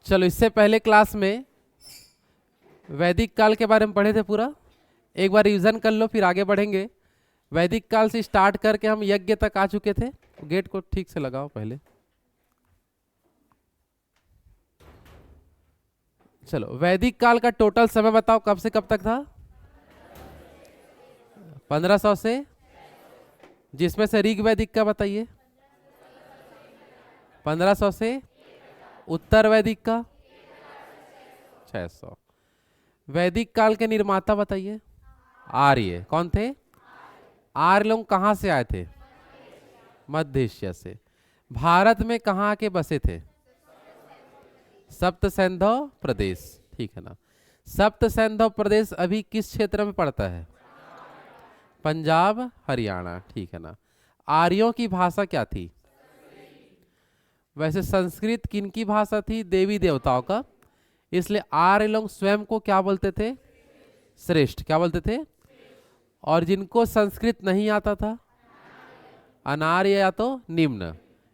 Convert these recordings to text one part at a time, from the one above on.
चलो, इससे पहले क्लास में वैदिक काल के बारे में पढ़े थे पूरा। एक बार रिवीजन कर लो, फिर आगे बढ़ेंगे। वैदिक काल से स्टार्ट करके हम यज्ञ तक आ चुके थे। गेट को ठीक से लगाओ पहले। चलो, वैदिक काल का टोटल समय बताओ, कब से कब तक था? 1500 से, जिसमें से ऋग वैदिक का बताइए। 1500 से उत्तर वैदिक का 600। वैदिक काल के निर्माता बताइए। आर्य। कौन थे? आर्य लोग कहाँ से आए थे? मध्य एशिया से। भारत में कहाँ आके बसे थे? सप्त सैंधव प्रदेश। ठीक है ना। सप्त सैंधव प्रदेश अभी किस क्षेत्र में पड़ता है? पंजाब, हरियाणा। ठीक है ना। आर्यों की भाषा क्या थी? वैसे संस्कृत किनकी भाषा थी? देवी देवताओं का। इसलिए आर्य लोग स्वयं को क्या बोलते थे? श्रेष्ठ। क्या बोलते थे? और जिनको संस्कृत नहीं आता था, अनार्य या तो निम्न,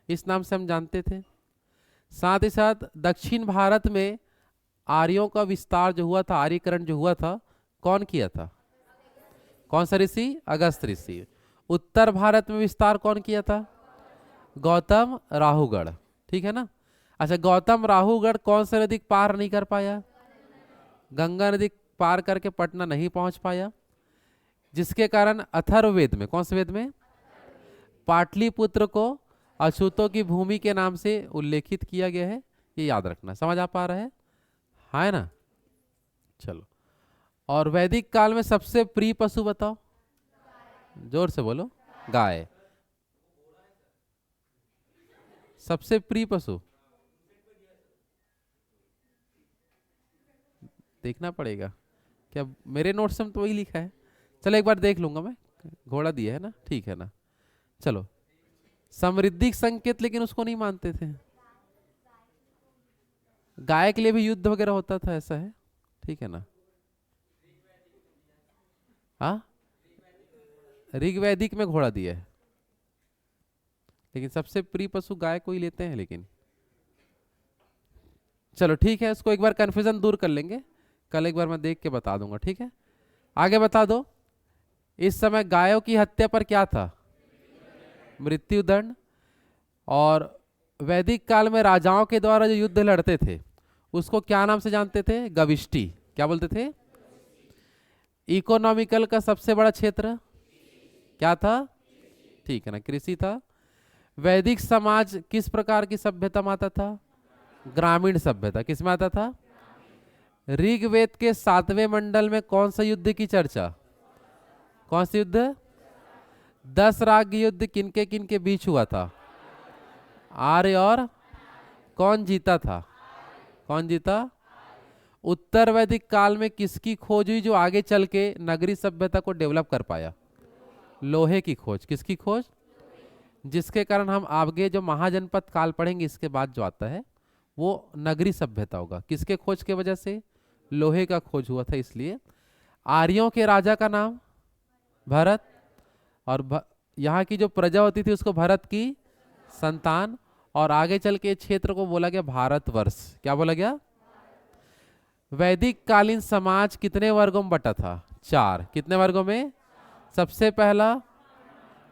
इस नाम से हम जानते थे। साथ ही साथ दक्षिण भारत में आर्यों का विस्तार जो हुआ था, आर्यकरण जो हुआ था, कौन किया था? कौन सा ऋषि? अगस्त ऋषि। उत्तर भारत में विस्तार कौन किया था? गौतम राहुगढ़। ठीक है ना। अच्छा, गौतम राहुगढ़ कौन सा नदी पार नहीं कर पाया? गंगा नदी पार करके पटना नहीं पहुंच पाया, जिसके कारण अथर्ववेद में, कौन से वेद में, पाटलिपुत्र को अछूतों की भूमि के नाम से उल्लेखित किया गया है। ये याद रखना। समझ आ पा रहा है? हाँ, है ना। चलो, और वैदिक काल में सबसे प्रिय पशु बताओ, जोर से बोलो। गाय। सबसे प्रिय पशु देखना पड़ेगा क्या, मेरे नोट्स में तो वही लिखा है। चलो एक बार देख लूंगा मैं। घोड़ा दिया है ना, ठीक है ना। चलो, समृद्धि संकेत लेकिन उसको नहीं मानते थे। गाय के लिए भी युद्ध वगैरह होता था, ऐसा है। ठीक है ना। हाँ, ऋग्वैदिक में घोड़ा दिया है, लेकिन सबसे प्रिय पशु गाय को ही लेते हैं। लेकिन चलो ठीक है, इसको एक बार कंफ्यूजन दूर कर लेंगे। कल एक बार मैं देख के बता दूंगा। ठीक है, आगे बता दो। इस समय गायों की हत्या पर क्या था? मृत्युदंड। और वैदिक काल में राजाओं के द्वारा जो युद्ध लड़ते थे, उसको क्या नाम से जानते थे? गविष्टि। क्या बोलते थे? इकोनॉमिकल का सबसे बड़ा क्षेत्र क्या था? ठीक है ना, कृषि था। वैदिक समाज किस प्रकार की सभ्यता में आता था? ग्रामीण सभ्यता। किस में आता था? ऋग्वेद के 7वें मंडल में कौन सा युद्ध की चर्चा? कौन सा युद्ध? 10 राग युद्ध किनके किनके बीच हुआ था? आर्य और कौन जीता था? कौन जीता? उत्तर वैदिक काल में किसकी खोज हुई जो आगे चल के नगरी सभ्यता को डेवलप कर पाया? लोहे की खोज। किसकी खोज? जिसके कारण हम आगे जो महाजनपद काल पढ़ेंगे इसके बाद जो आता है, वो नगरी सभ्यता होगा। किसके खोज के वजह से? लोहे का खोज हुआ था। इसलिए आर्यों के राजा का नाम भरत, और यहाँ की जो प्रजा होती थी उसको भरत की संतान, और आगे चल के क्षेत्र को बोला गया भारतवर्ष। क्या बोला गया? वैदिक कालीन समाज कितने वर्गों में बटा था? 4। कितने वर्गों में? सबसे पहला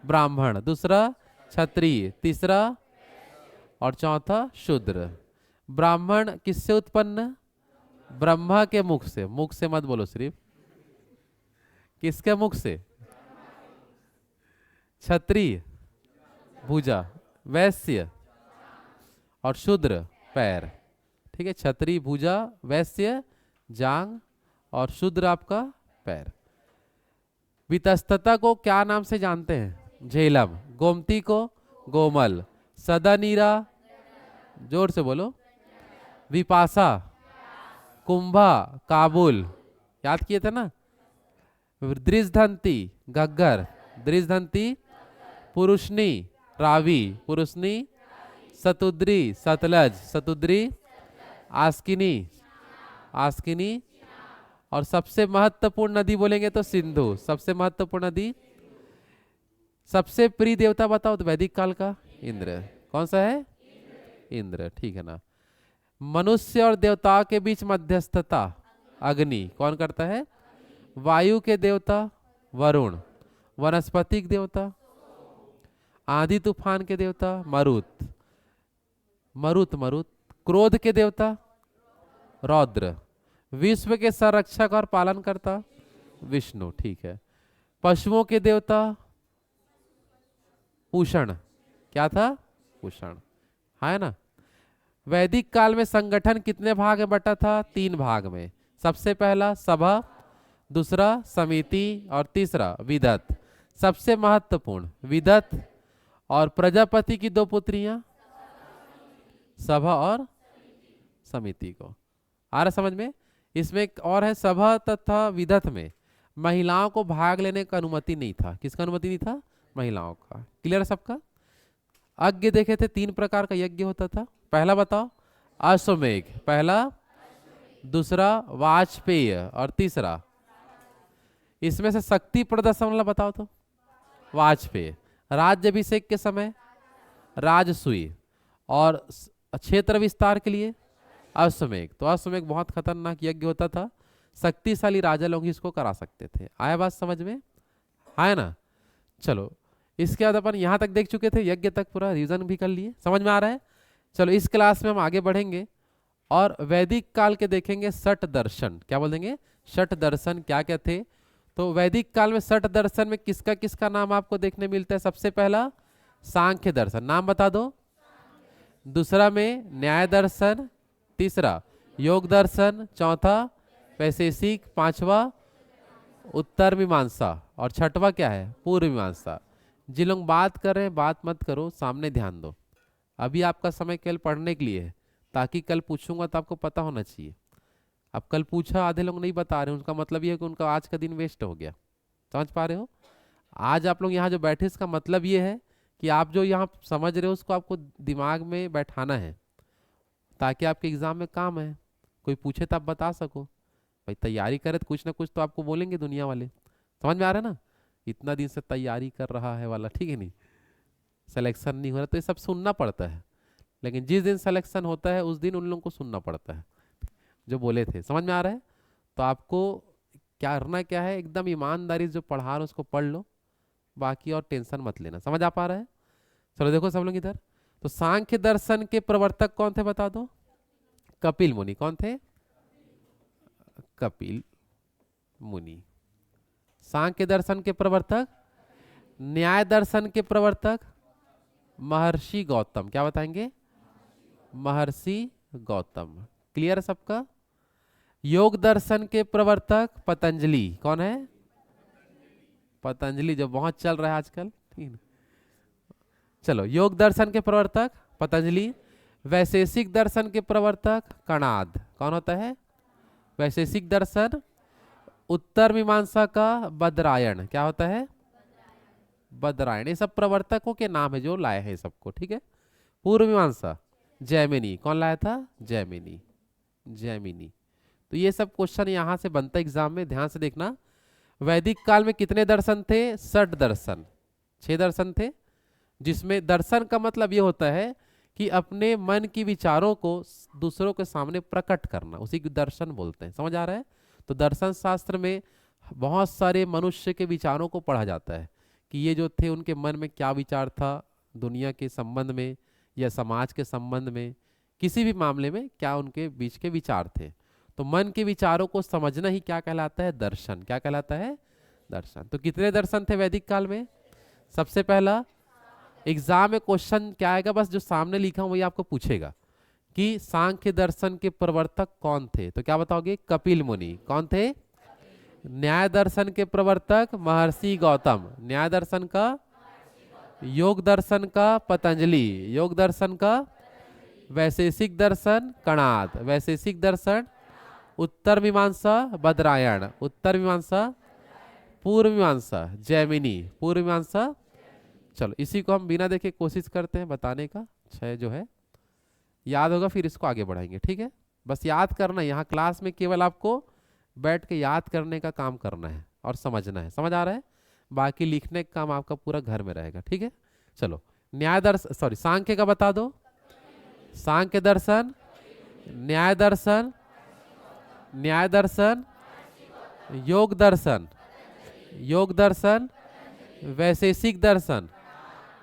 ब्राह्मण, दूसरा क्षत्रिय, तीसरा और चौथा शूद्र। ब्राह्मण किससे उत्पन्न? ब्रह्मा के मुख से। मुख से मत बोलो सिर्फ, किसके मुख से? क्षत्रिय भुजा, वैश्य और शूद्र पैर। ठीक है, क्षत्रिय भुजा, वैश्य जांग और शूद्र आपका पैर। वितस्तता को क्या नाम से जानते हैं? झेलम। गोमती को गोमल। सदानीरा, जोर से बोलो। विपाशा, कुंभा, काबुल, याद किए थे ना। दृजधंती घग्गर, दृजधंती पुरुषनी रावी, पुरुषनी सतुद्री सतलज, सतुद्री आस्किनी, आस्किनी। और सबसे महत्वपूर्ण नदी बोलेंगे तो सिंधु। सबसे महत्वपूर्ण नदी। सबसे प्रिय देवता बताओ तो वैदिक काल का इंद्र। कौन सा है? इंद्र। ठीक है ना। मनुष्य और देवताओं के बीच मध्यस्थता अग्नि कौन करता है? वायु के देवता वरुण, वनस्पति के देवता, आंधी तूफान के देवता मरुत, मरुत मरुत, क्रोध के देवता रौद्र, विश्व के संरक्षक और पालन करता विष्णु, ठीक है। पशुओं के देवता पूषण, क्या था? पूषण, है ना। वैदिक काल में संगठन कितने भाग में बटा था? 3 भाग में। सबसे पहला सभा, दूसरा समिति और तीसरा विदत। सबसे महत्वपूर्ण विदत और प्रजापति की 2 पुत्रियां सभा और समिति को। आ रहा समझ में? इसमें एक और है, सभा तथा विदत में महिलाओं को भाग लेने का अनुमति नहीं था। किसका अनुमति नहीं था? महिलाओं का। क्लियर है सबका? यज्ञ देखे थे 3 प्रकार का यज्ञ होता था। पहला बताओ, अश्वमेघ, पहला, दूसरा वाजपेय और तीसरा। इसमें से शक्ति प्रदर्शन वाला बताओ तो। वाजपेय। राज्याभिषेक के समय राजसूय, और क्षेत्र विस्तार के लिए अश्वमेघ। तो अश्वमेघ बहुत खतरनाक यज्ञ होता था, शक्तिशाली राजा लोग इसको करा सकते थे। आया बात समझ में? आया ना? चलो, इसके बाद अपन यहाँ तक देख चुके थे, यज्ञ तक पूरा रिवीजन भी कर लिए। समझ में आ रहा है? चलो, इस क्लास में हम आगे बढ़ेंगे और वैदिक काल के देखेंगे षट दर्शन। क्या बोल देंगे? षट दर्शन क्या क्या थे। तो वैदिक काल में षट दर्शन में किसका किसका नाम आपको देखने मिलता है? सबसे पहला सांख्य दर्शन, नाम बता दो। दूसरा में न्याय दर्शन, तीसरा योग दर्शन, चौथा वैशेषिक, पांचवा उत्तर मीमांसा और छठवा क्या है? पूर्व मीमांसा। जिन लोग बात कर रहे हैं बात मत करो, सामने ध्यान दो। अभी आपका समय केवल पढ़ने के लिए है, ताकि कल पूछूंगा तो आपको पता होना चाहिए। अब कल पूछा, आधे लोग नहीं बता रहे, उनका मतलब ये है कि उनका आज का दिन वेस्ट हो गया। समझ पा रहे हो? आज आप लोग यहाँ जो बैठे, इसका मतलब ये है कि आप जो यहाँ समझ रहे हो उसको आपको दिमाग में बैठाना है, ताकि आपके एग्जाम में काम है। कोई पूछे तो आप बता सको। भाई तैयारी करे तो कुछ ना कुछ तो आपको बोलेंगे दुनिया वाले। समझ में आ रहा है ना? इतना दिन से तैयारी कर रहा है वाला, ठीक है नहीं, सिलेक्शन नहीं हो रहा, तो ये सब सुनना पड़ता है। लेकिन जिस दिन सिलेक्शन होता है उस दिन उन लोगों को सुनना पड़ता है जो बोले थे। समझ में आ रहा है? तो आपको क्या करना क्या है, एकदम ईमानदारी से जो पढ़ा रहा है उसको पढ़ लो, बाकी और टेंशन मत लेना। समझ आ पा रहा है? चलो देखो सब लोग इधर। तो सांख्य दर्शन के प्रवर्तक कौन थे बता दो? कपिल मुनि। कौन थे? कपिल मुनि। सांख्य दर्शन के प्रवर्तक। न्याय दर्शन के प्रवर्तक महर्षि गौतम। क्या बताएंगे? महर्षि गौतम। क्लियर है सबका? योग दर्शन के प्रवर्तक पतंजलि। कौन है? पतंजलि, जो बहुत चल रहा है आजकल, ठीक है। चलो, योग दर्शन के प्रवर्तक पतंजलि। वैशेषिक दर्शन के प्रवर्तक कणाद। कौन होता है? वैशेषिक दर्शन। उत्तर मीमांसा का बदरायण। क्या होता है? बदरायण। ये सब प्रवर्तकों के नाम है जो लाए हैं सबको, ठीक है। पूर्व मीमांसा जैमिनी। कौन लाया था? जैमिनी। जैमिनी। तो ये सब क्वेश्चन यहाँ से बनता है एग्जाम में, ध्यान से देखना। वैदिक काल में कितने दर्शन थे? 6 दर्शन, 6 दर्शन थे। जिसमें दर्शन का मतलब ये होता है कि अपने मन की विचारों को दूसरों के सामने प्रकट करना, उसी को दर्शन बोलते हैं। समझ आ रहा है? तो दर्शन शास्त्र में बहुत सारे मनुष्य के विचारों को पढ़ा जाता है कि ये जो थे उनके मन में क्या विचार था दुनिया के संबंध में या समाज के संबंध में, किसी भी मामले में क्या उनके बीच के विचार थे। तो मन के विचारों को समझना ही क्या कहलाता है? दर्शन। क्या कहलाता है? दर्शन। तो कितने दर्शन थे वैदिक काल में? सबसे पहला, एग्जाम में क्वेश्चन क्या आएगा, बस जो सामने लिखा हूं वही आपको पूछेगा कि सांख्य दर्शन के प्रवर्तक कौन थे। तो क्या बताओगे? कपिल मुनि। कौन थे? न्याय दर्शन के प्रवर्तक महर्षि गौतम। न्याय दर्शन का। योग दर्शन का पतंजलि। योग दर्शन का। वैशेषिक दर्शन कणाद। वैशेषिक दर्शन। उत्तर मीमांसा बदरायण। उत्तर मीमांसा। पूर्व मीमांसा जैमिनी। पूर्व मीमांसा। चलो, इसी को हम बिना देखे कोशिश करते हैं बताने का। 6 जो है याद होगा, फिर इसको आगे बढ़ाएंगे, ठीक है। बस याद करना, यहाँ क्लास में केवल आपको बैठ के याद करने का काम करना है और समझना है। समझ आ रहा है? बाकी लिखने का काम आपका पूरा घर में रहेगा, ठीक है। चलो, न्याय दर्शन, सॉरी, सांख्य का बता दो। सांख्य दर्शन। न्याय दर्शन, न्याय दर्शन, योग दर्शन, योग दर्शन, वैशेषिक दर्शन,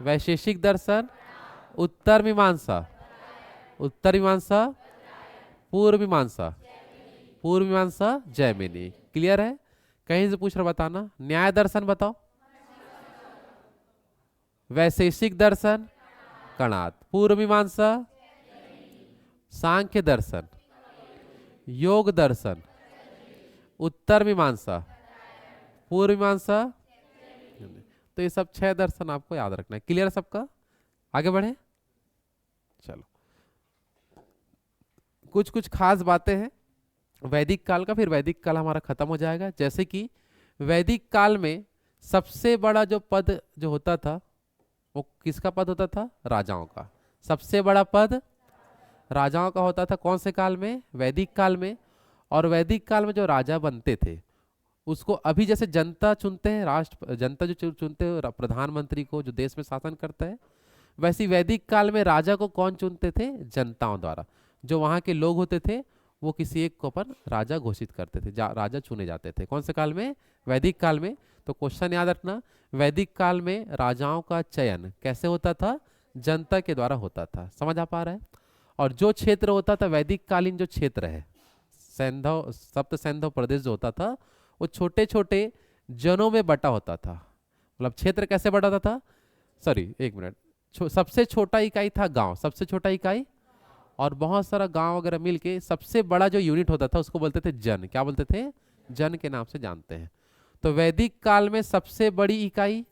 वैशेषिक दर्शन, उत्तर मीमांसा, उत्तर मीमांसा, पूर्व मीमांसा, पूर्व मीमांसा, जैमिनी। क्लियर है? कहीं से पूछ रहा बताना। न्याय दर्शन बताओ, वैशेषिक दर्शन कणाद, पूर्व मीमांसा, सांख्य दर्शन, योग दर्शन, उत्तर मीमांसा, पूर्व मीमांसा। तो ये सब 6 दर्शन आपको याद रखना है। क्लियर सबका? आगे बढ़े, चलो। कुछ कुछ खास बातें हैं वैदिक काल का, फिर वैदिक काल हमारा खत्म हो जाएगा। जैसे कि वैदिक काल में सबसे बड़ा जो पद जो होता था वो किसका पद होता था? राजाओं का। सबसे बड़ा पद राजाओं का होता था। कौन से काल में? वैदिक काल में। और वैदिक काल में जो राजा बनते थे उसको अभी जैसे जनता चुनते हैं, राष्ट्र जनता जो चुनते हैं प्रधानमंत्री को जो देश में शासन करता है, वैसे वैदिक काल में राजा को कौन चुनते थे? जनताओं द्वारा। जो वहाँ के लोग होते थे वो किसी एक को अपन राजा घोषित करते थे, राजा चुने जाते थे। कौन से काल में? वैदिक काल में। तो क्वेश्चन याद रखना, वैदिक काल में राजाओं का चयन कैसे होता था? जनता के द्वारा होता था। समझ आ पा रहा है? और जो क्षेत्र होता था वैदिक कालीन जो क्षेत्र है, सैंधव सप्त सैंधव प्रदेश जो होता था वो छोटे छोटे जनों में बटा होता था। मतलब क्षेत्र कैसे बटा होता था? सॉरी एक मिनट, सबसे छोटा इकाई था गांव, सबसे छोटा इकाई, और बहुत सारा गांव वगैरह मिलके सबसे बड़ा जो यूनिट होता था उसको बोलते थे जन। क्या बोलते थे? जन के नाम से जानते हैं। तो वैदिक काल में सबसे बड़ी इकाई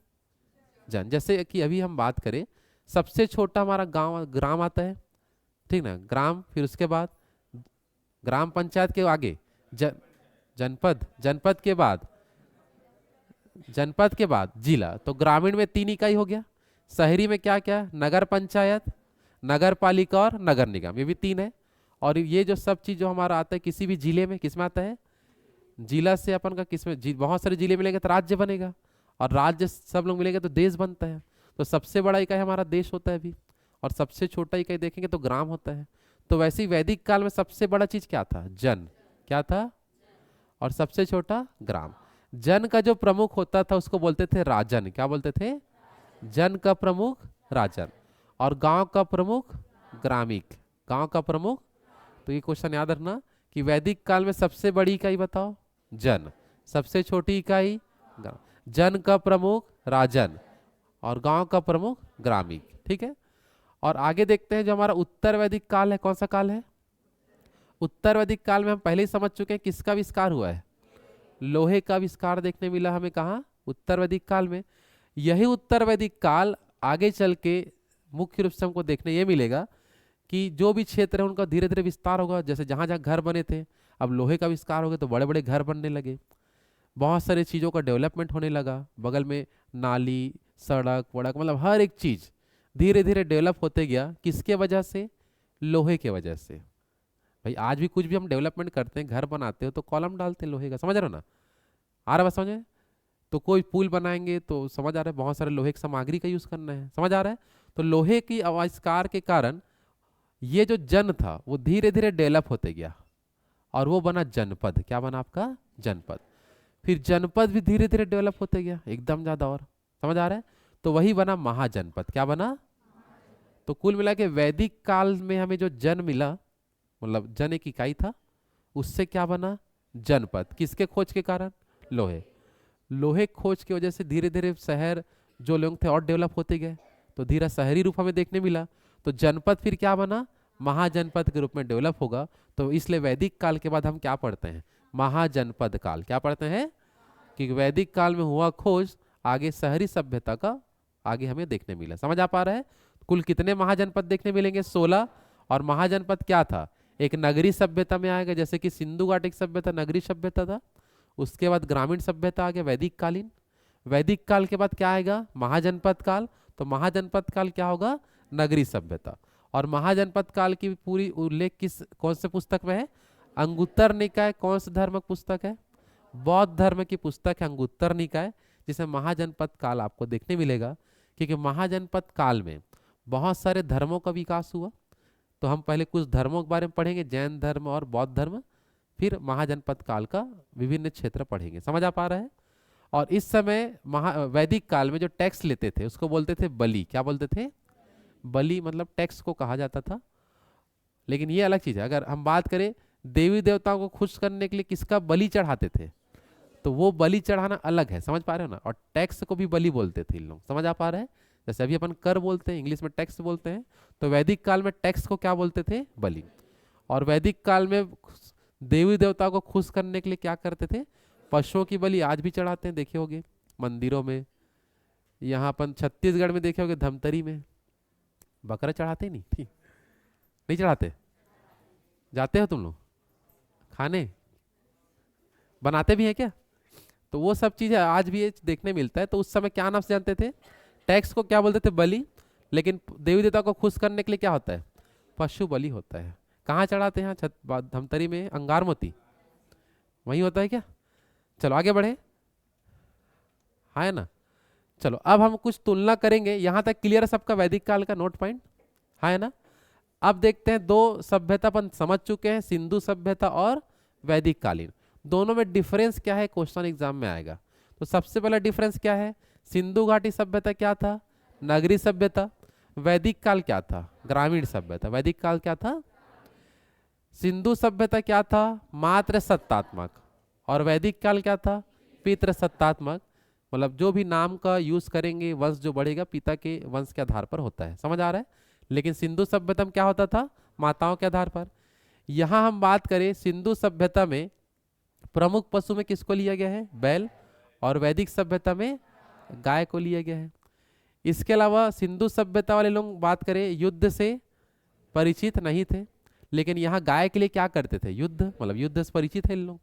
जन। जैसे कि अभी हम बात करें, सबसे छोटा हमारा गांव ग्राम आता है, ठीक ना? ग्राम, फिर उसके बाद ग्राम पंचायत के आगे जनपद, जनपद के बाद जनपद के बाद जिला। तो ग्रामीण में 3 इकाई हो गया। शहरी में क्या क्या? नगर पंचायत, नगर पालिका और नगर निगम, ये भी 3 है। और ये जो सब चीज जो हमारा आता है किसी भी जिले में, किसमें आता है? जिला से अपन का किसमें? बहुत सारे जिले मिलेंगे तो राज्य बनेगा, और राज्य सब लोग मिलेंगे तो देश बनता है। तो सबसे बड़ा इकाई हमारा देश होता है अभी, और सबसे छोटा इकाई देखेंगे तो ग्राम होता है। तो वैसे ही वैदिक काल में सबसे बड़ा चीज क्या था? जन। क्या था? और सबसे छोटा ग्राम। जन का जो प्रमुख होता था उसको बोलते थे राजन। क्या बोलते थे? जन का प्रमुख राजन, और गांव का प्रमुख ग्रामीक। गांव का प्रमुख। तो ये क्वेश्चन याद रखना कि वैदिक काल में सबसे बड़ी इकाई बताओ? जन। सबसे छोटी इकाई गांव। जन का प्रमुख राजन और गांव का प्रमुख ग्रामीक। ठीक है। और आगे देखते हैं जो हमारा उत्तर वैदिक काल है। कौन सा काल है? उत्तर वैदिक काल में हम पहले ही समझ चुके हैं किसका आविष्कार हुआ है? लोहे का आविष्कार देखने मिला हमें। कहा? उत्तर वैदिक काल में। यही उत्तर वैदिक काल आगे चल के मुख्य रूप से हमको देखने ये मिलेगा कि जो भी क्षेत्र है उनका धीरे धीरे विस्तार होगा। जैसे जहां जहां घर बने थे अब लोहे का विस्तार हो गया तो बड़े बड़े घर बनने लगे, बहुत सारी चीज़ों का डेवलपमेंट होने लगा। बगल में नाली, सड़क वड़क, मतलब हर एक चीज़ धीरे धीरे डेवलप होते गया। किसके वजह से? लोहे के वजह से। भाई आज भी कुछ भी हम डेवलपमेंट करते हैं, घर बनाते हो तो कॉलम डालते हैं लोहे का। समझ रहे हो ना? आ रहा है? बस समझे? तो कोई पुल बनाएंगे तो समझ आ रहा है बहुत सारे लोहे की सामग्री का यूज़ करना है। समझ आ रहा है? तो लोहे की आविष्कार के कारण ये जो जन था वो धीरे धीरे डेवलप होते गया और वो बना जनपद। क्या बना आपका? जनपद। फिर जनपद भी धीरे धीरे डेवलप होते गया एकदम ज़्यादा। और समझ आ रहा है? तो वही बना महाजनपद। क्या बना? तो कुल मिला के वैदिक काल में हमें जो जन मिला, मतलब जन एक इकाई था, उससे क्या बना? जनपद। किसके खोज के कारण? लोहे। लोहे खोज की वजह से धीरे धीरे शहर जो लोग थे और डेवलप होते गए, तो धीरे शहरी रूप हमें देखने मिला। तो जनपद फिर क्या बना? महाजनपद के रूप में डेवलप होगा। तो इसलिए वैदिक काल के बाद हम क्या पढ़ते हैं? महाजनपद काल। क्या पढ़ते हैं? कि वैदिक काल में हुआ खोज, आगे शहरी सभ्यता का आगे हमें देखने मिला। समझ आ पा रहा है? कुल कितने महाजनपद देखने मिलेंगे? 16। और महाजनपद क्या था? एक नगरी सभ्यता में आएगा, जैसे कि सिंधु घाटी सभ्यता नगरी सभ्यता था। उसके बाद ग्रामीण सभ्यता आ गया वैदिक कालीन। वैदिक काल के बाद क्या आएगा? महाजनपद काल। तो महाजनपद काल क्या होगा? नगरी सभ्यता। और महाजनपद काल की पूरी उल्लेख किस कौन से पुस्तक में है? अंगुत्तर निकाय। कौन सा धर्म पुस्तक है? बौद्ध धर्म की पुस्तक है अंगुत्तर निकाय, जिसमें महाजनपद काल आपको देखने मिलेगा। क्योंकि महाजनपद काल में बहुत सारे धर्मों का विकास हुआ। तो तो हम पहले कुछ धर्मों के बारे में पढ़ेंगे, जैन धर्म और बौद्ध धर्म, फिर महाजनपद काल का विभिन्न क्षेत्र पढ़ेंगे। समझ आ पा रहा है? और इस समय वैदिक काल में जो टैक्स लेते थे उसको बोलते थे बलि। क्या बोलते थे? बलि, मतलब टैक्स को कहा जाता था। लेकिन ये अलग चीज है। अगर हम बात करें देवी देवताओं को खुश करने के लिए किसका बलि चढ़ाते थे, तो वो बलि चढ़ाना अलग है। समझ पा रहे हो ना? और टैक्स को भी बलि बोलते थे इन लोग। समझ आ पा रहे हैं? जैसे अभी अपन कर बोलते हैं, इंग्लिश में टैक्स बोलते हैं, तो वैदिक काल में टैक्स को क्या बोलते थे? बलि। और वैदिक काल में देवी देवताओं को खुश करने के लिए क्या करते थे? पशुओं की बलि। आज भी चढ़ाते हैं, देखे होगे मंदिरों में। यहाँ अपन छत्तीसगढ़ में देखे होगे धमतरी में बकरा चढ़ाते ही नहीं, ठीक नहीं चढ़ाते? जाते हो तुम लोग खाने? बनाते भी हैं क्या? तो वो सब चीजें आज भी देखने मिलता है। तो उस समय क्या नाम से जानते थे? टैक्स को क्या बोलते थे? बलि। लेकिन देवी देवता को खुश करने के लिए क्या होता है? पशु बलि होता है। कहाँ चढ़ाते हैं? धमतरी में अंगारमोती वही होता है क्या? चलो आगे बढ़े, है ना? चलो अब हम कुछ तुलना करेंगे। यहां तक क्लियर है सबका वैदिक काल का नोट पॉइंट, है ना? अब देखते हैं, दो सभ्यता अपन समझ चुके हैं, सिंधु सभ्यता और वैदिक कालीन। दोनों में डिफरेंस क्या है, क्वेश्चन एग्जाम में आएगा। तो सबसे पहला डिफरेंस क्या है? सिंधु घाटी सभ्यता क्या था? नगरीय सभ्यता। वैदिक काल क्या था? ग्रामीण सभ्यता। वैदिक काल क्या था? सिंधु सभ्यता क्या था? मात्र सत्तात्मक। और वैदिक काल क्या था? पितृ सत्तात्मक। मतलब जो भी नाम का यूज करेंगे, वंश जो बढ़ेगा पिता के वंश के आधार पर होता है। समझ आ रहा है? लेकिन सिंधु सभ्यता में क्या होता था? माताओं के आधार पर। यहां हम बात करें सिंधु सभ्यता में प्रमुख पशु में किसको लिया गया है? बैल। और वैदिक सभ्यता में गाय को लिया गया है। इसके अलावा सिंधु सभ्यता वाले लोग बात करें युद्ध से परिचित नहीं थे, लेकिन यहाँ गाय के लिए क्या करते थे? युद्ध, मतलब युद्ध से परिचित है इन लोग।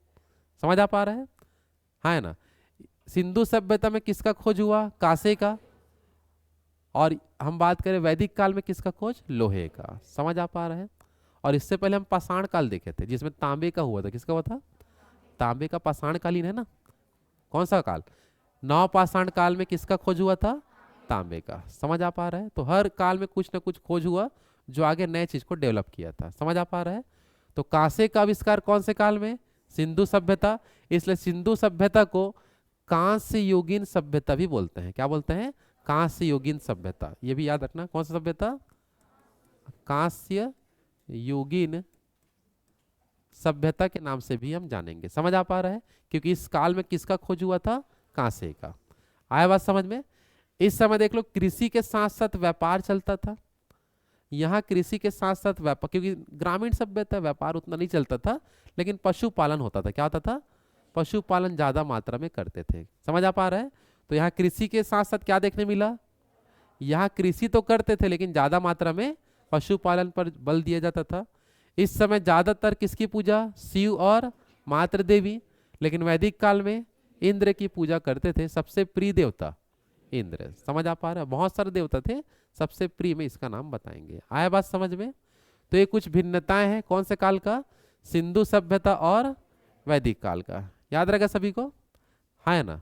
समझ आ पा रहा है? हाँ, है ना? सिंधु सभ्यता में किसका खोज हुआ? कांसे का। और हम बात करें वैदिक काल में किसका खोज? लोहे का। समझ आ पा रहा है? और इससे पहले हम पाषाण काल देखे थे जिसमें तांबे का हुआ था। किसका हुआ था? तांबे का। पाषाण कालीन है ना? कौन सा काल? नवपाषाण काल में किसका खोज हुआ था? तांबे का। समझ आ पा रहा है? तो हर काल में कुछ ना कुछ खोज हुआ जो आगे नए चीज को डेवलप किया था। समझ आ पा रहा है? तो कांसे का आविष्कार कौन से काल में? सिंधु सभ्यता। इसलिए सिंधु सभ्यता को कांस्य युगीन सभ्यता भी बोलते हैं। क्या बोलते हैं? कांस्य युगीन सभ्यता। ये भी याद रखना, कौन सा सभ्यता? कांस्य युगीन सभ्यता के नाम से भी हम जानेंगे। समझ आ पा रहा है? क्योंकि इस काल में किसका खोज हुआ था? कांसे का। आया बात समझ में? इस समय देख लो कृषि के साथ साथ व्यापार चलता था। यहाँ कृषि के साथ साथ व्यापार, क्योंकि ग्रामीण सभ्यता व्यापार उतना नहीं चलता था, लेकिन पशुपालन होता था। क्या होता था? पशुपालन ज्यादा मात्रा में करते थे। समझ आ पा रहा है? तो यहाँ कृषि के साथ साथ क्या देखने मिला? यहाँ कृषि तो करते थे लेकिन ज्यादा मात्रा में पशुपालन पर बल दिया जाता था। इस समय ज्यादातर किसकी पूजा? शिव और मातृ देवी। लेकिन वैदिक काल में इंद्र की पूजा करते थे। सबसे प्रिय देवता इंद्र। समझ आ पा रहा है? बहुत सारे देवता थे, सबसे प्रिय में इसका नाम बताएंगे। आया बात समझ में? तो ये कुछ भिन्नताएं हैं कौन से काल का? सिंधु सभ्यता और वैदिक काल का। याद रहेगा सभी को, है ना?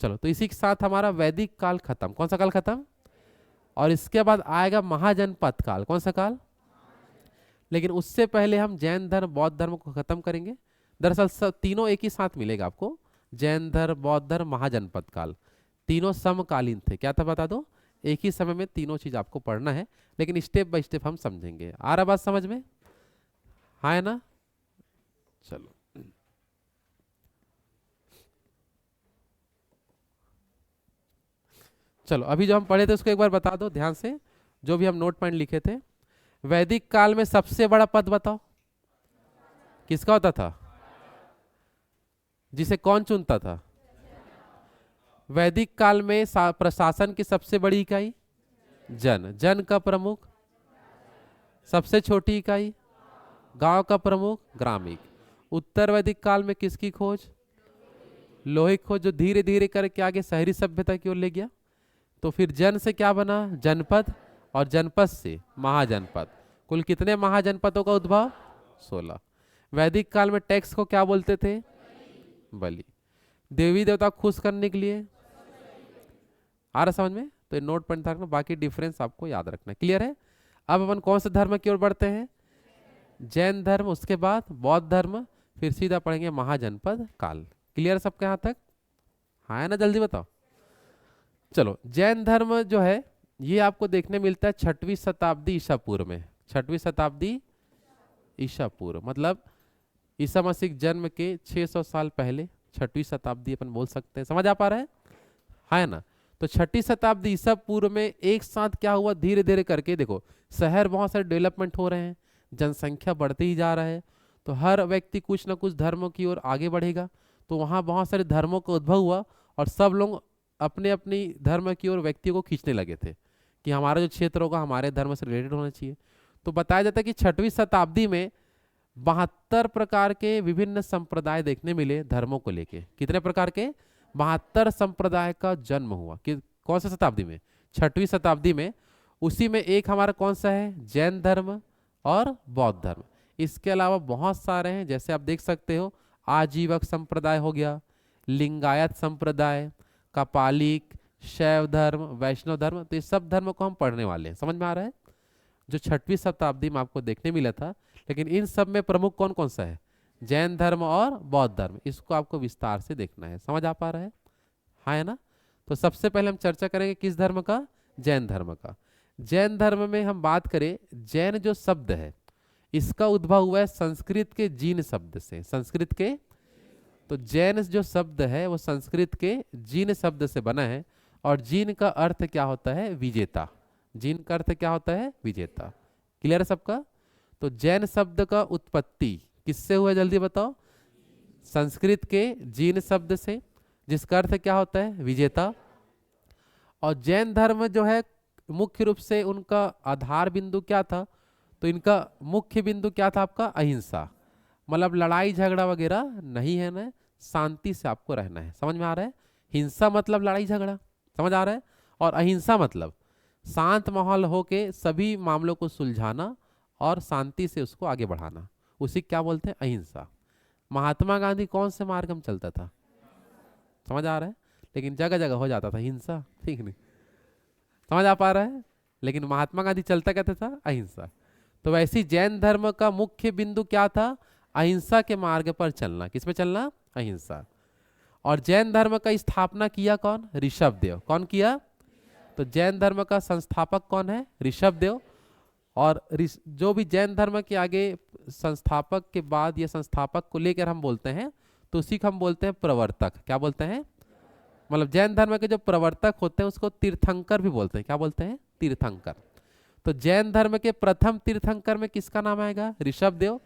चलो, तो इसी के साथ हमारा वैदिक काल खत्म। कौन सा काल खत्म? और इसके बाद आएगा महाजनपद काल। कौन सा काल? लेकिन उससे पहले हम जैन धर्म बौद्ध धर्म को खत्म करेंगे। दरअसल सब तीनों एक ही साथ मिलेगा आपको। जैन धर्म, बौद्ध धर्म, महाजनपद काल, तीनों समकालीन थे। क्या था बता दो? एक ही समय में तीनों चीज आपको पढ़ना है, लेकिन स्टेप बाय स्टेप हम समझेंगे। आ रहा बात समझ में? हाँ, है ना? चलो, चलो अभी जो हम पढ़े थे उसको एक बार बता दो ध्यान से, जो भी हम नोट पॉइंट लिखे थे। वैदिक काल में सबसे बड़ा पद बताओ किसका होता था? जिसे कौन चुनता था? वैदिक काल में प्रशासन की सबसे बड़ी इकाई जन। जन का प्रमुख। सबसे छोटी इकाई गांव का प्रमुख ग्रामीण। उत्तर वैदिक काल में किसकी खोज? लोहे की खोज, जो धीरे धीरे करके आगे शहरी सभ्यता की ओर ले गया। तो फिर जन से क्या बना? जनपद। और जनपद से महाजनपद। कुल कितने महाजनपदों का उद्भव? 16। वैदिक काल में टैक्स को क्या बोलते थे? बलि। देवी देवता खुश करने के लिए। आ रहा समझ में? तो ये नोट पॉइंट था, बाकी डिफरेंस आपको याद रखना। क्लियर है? अब अपन कौन से धर्म की ओर बढ़ते हैं? जैन धर्म, उसके बाद बौद्ध धर्म, फिर सीधा पढ़ेंगे महाजनपद काल। क्लियर सबके यहाँ तक? हाँ है ना, जल्दी बताओ। चलो, जैन धर्म जो है ये आपको देखने मिलता है 6वीं शताब्दी ईसा पूर्व में। 6वीं शताब्दी ईसा पूर्व मतलब ईसा मसीह के जन्म के 600 साल पहले, 6वीं शताब्दी अपन बोल सकते हैं। समझ आ पा रहा है ना? तो 6वीं शताब्दी ईसा पूर्व में एक साथ क्या हुआ, धीरे धीरे करके देखो शहर बहुत सारे डेवलपमेंट हो रहे हैं, जनसंख्या बढ़ते ही जा रहा है, तो हर व्यक्ति कुछ ना कुछ धर्मों की ओर आगे बढ़ेगा। तो वहाँ बहुत सारे धर्मों का उद्भव हुआ और सब लोग अपने अपनी धर्म की ओर व्यक्तियों को खींचने लगे थे कि हमारा जो क्षेत्र होगा हमारे धर्म से रिलेटेड होना चाहिए। तो बताया जाता है कि 6वीं शताब्दी में 72 प्रकार के विभिन्न संप्रदाय देखने मिले धर्मों को लेके। कितने प्रकार के? 72 संप्रदाय का जन्म हुआ। कि कौन सा शताब्दी में? 6वीं शताब्दी में। उसी में एक हमारा कौन सा है? जैन धर्म और बौद्ध धर्म। इसके अलावा बहुत सारे हैं, जैसे आप देख सकते हो आजीवक संप्रदाय हो गया, लिंगायत संप्रदाय, कपालिक, शैव धर्म, वैष्णव धर्म। तो ये सब धर्म को हम पढ़ने वाले हैं। समझ में आ रहा है? जो 6वीं शताब्दी में आपको देखने मिला था। लेकिन इन सब में प्रमुख कौन कौन सा है? जैन धर्म और बौद्ध धर्म। इसको आपको विस्तार से देखना है। समझ आ पा रहा है? हाँ है ना? तो सबसे पहले हम चर्चा करेंगे किस धर्म का? जैन धर्म का। जैन धर्म में हम बात करें, जैन जो शब्द है इसका उद्भव हुआ है संस्कृत के जीन शब्द से। संस्कृत के, तो जैन जो शब्द है वो संस्कृत के जीन शब्द से बना है। और जीन का अर्थ क्या होता है? विजेता। जीन का अर्थ क्या होता है? विजेता। क्लियर है सबका? तो जैन शब्द का उत्पत्ति किससे हुआ, जल्दी बताओ? संस्कृत के जीन शब्द से, जिसका अर्थ क्या होता है? विजेता। और जैन धर्म जो है मुख्य रूप से उनका आधार बिंदु क्या था? तो इनका मुख्य बिंदु क्या था आपका? अहिंसा। मतलब लड़ाई झगड़ा वगैरह नहीं है ना, शांति से आपको रहना है। समझ में आ रहा है? हिंसा मतलब लड़ाई झगड़ा, समझ आ रहा है? और अहिंसा मतलब शांत माहौल होके सभी मामलों को सुलझाना और शांति से उसको आगे बढ़ाना, उसी क्या बोलते हैं? अहिंसा। महात्मा गांधी कौन से मार्ग में चलता था? समझ आ रहा है? लेकिन जगह जगह हो जाता था हिंसा, ठीक नहीं? समझ आ पा रहा है? लेकिन महात्मा गांधी चलता कहते था अहिंसा। तो वैसे जैन धर्म का मुख्य बिंदु क्या था? अहिंसा के मार्ग पर चलना। किस पे चलना? अहिंसा। और जैन धर्म का स्थापना किया कौन? ऋषभदेव। कौन किया? तो जैन धर्म का संस्थापक कौन है? ऋषभदेव। और जो भी जैन धर्म के आगे संस्थापक के बाद या संस्थापक को लेकर हम बोलते हैं तो उसी को हम बोलते हैं प्रवर्तक। क्या बोलते हैं? मतलब जैन धर्म के जो प्रवर्तक होते हैं उसको तीर्थंकर भी बोलते हैं। क्या बोलते हैं? तीर्थंकर। तो जैन धर्म के प्रथम तीर्थंकर में किसका नाम आएगा? ऋषभदेव,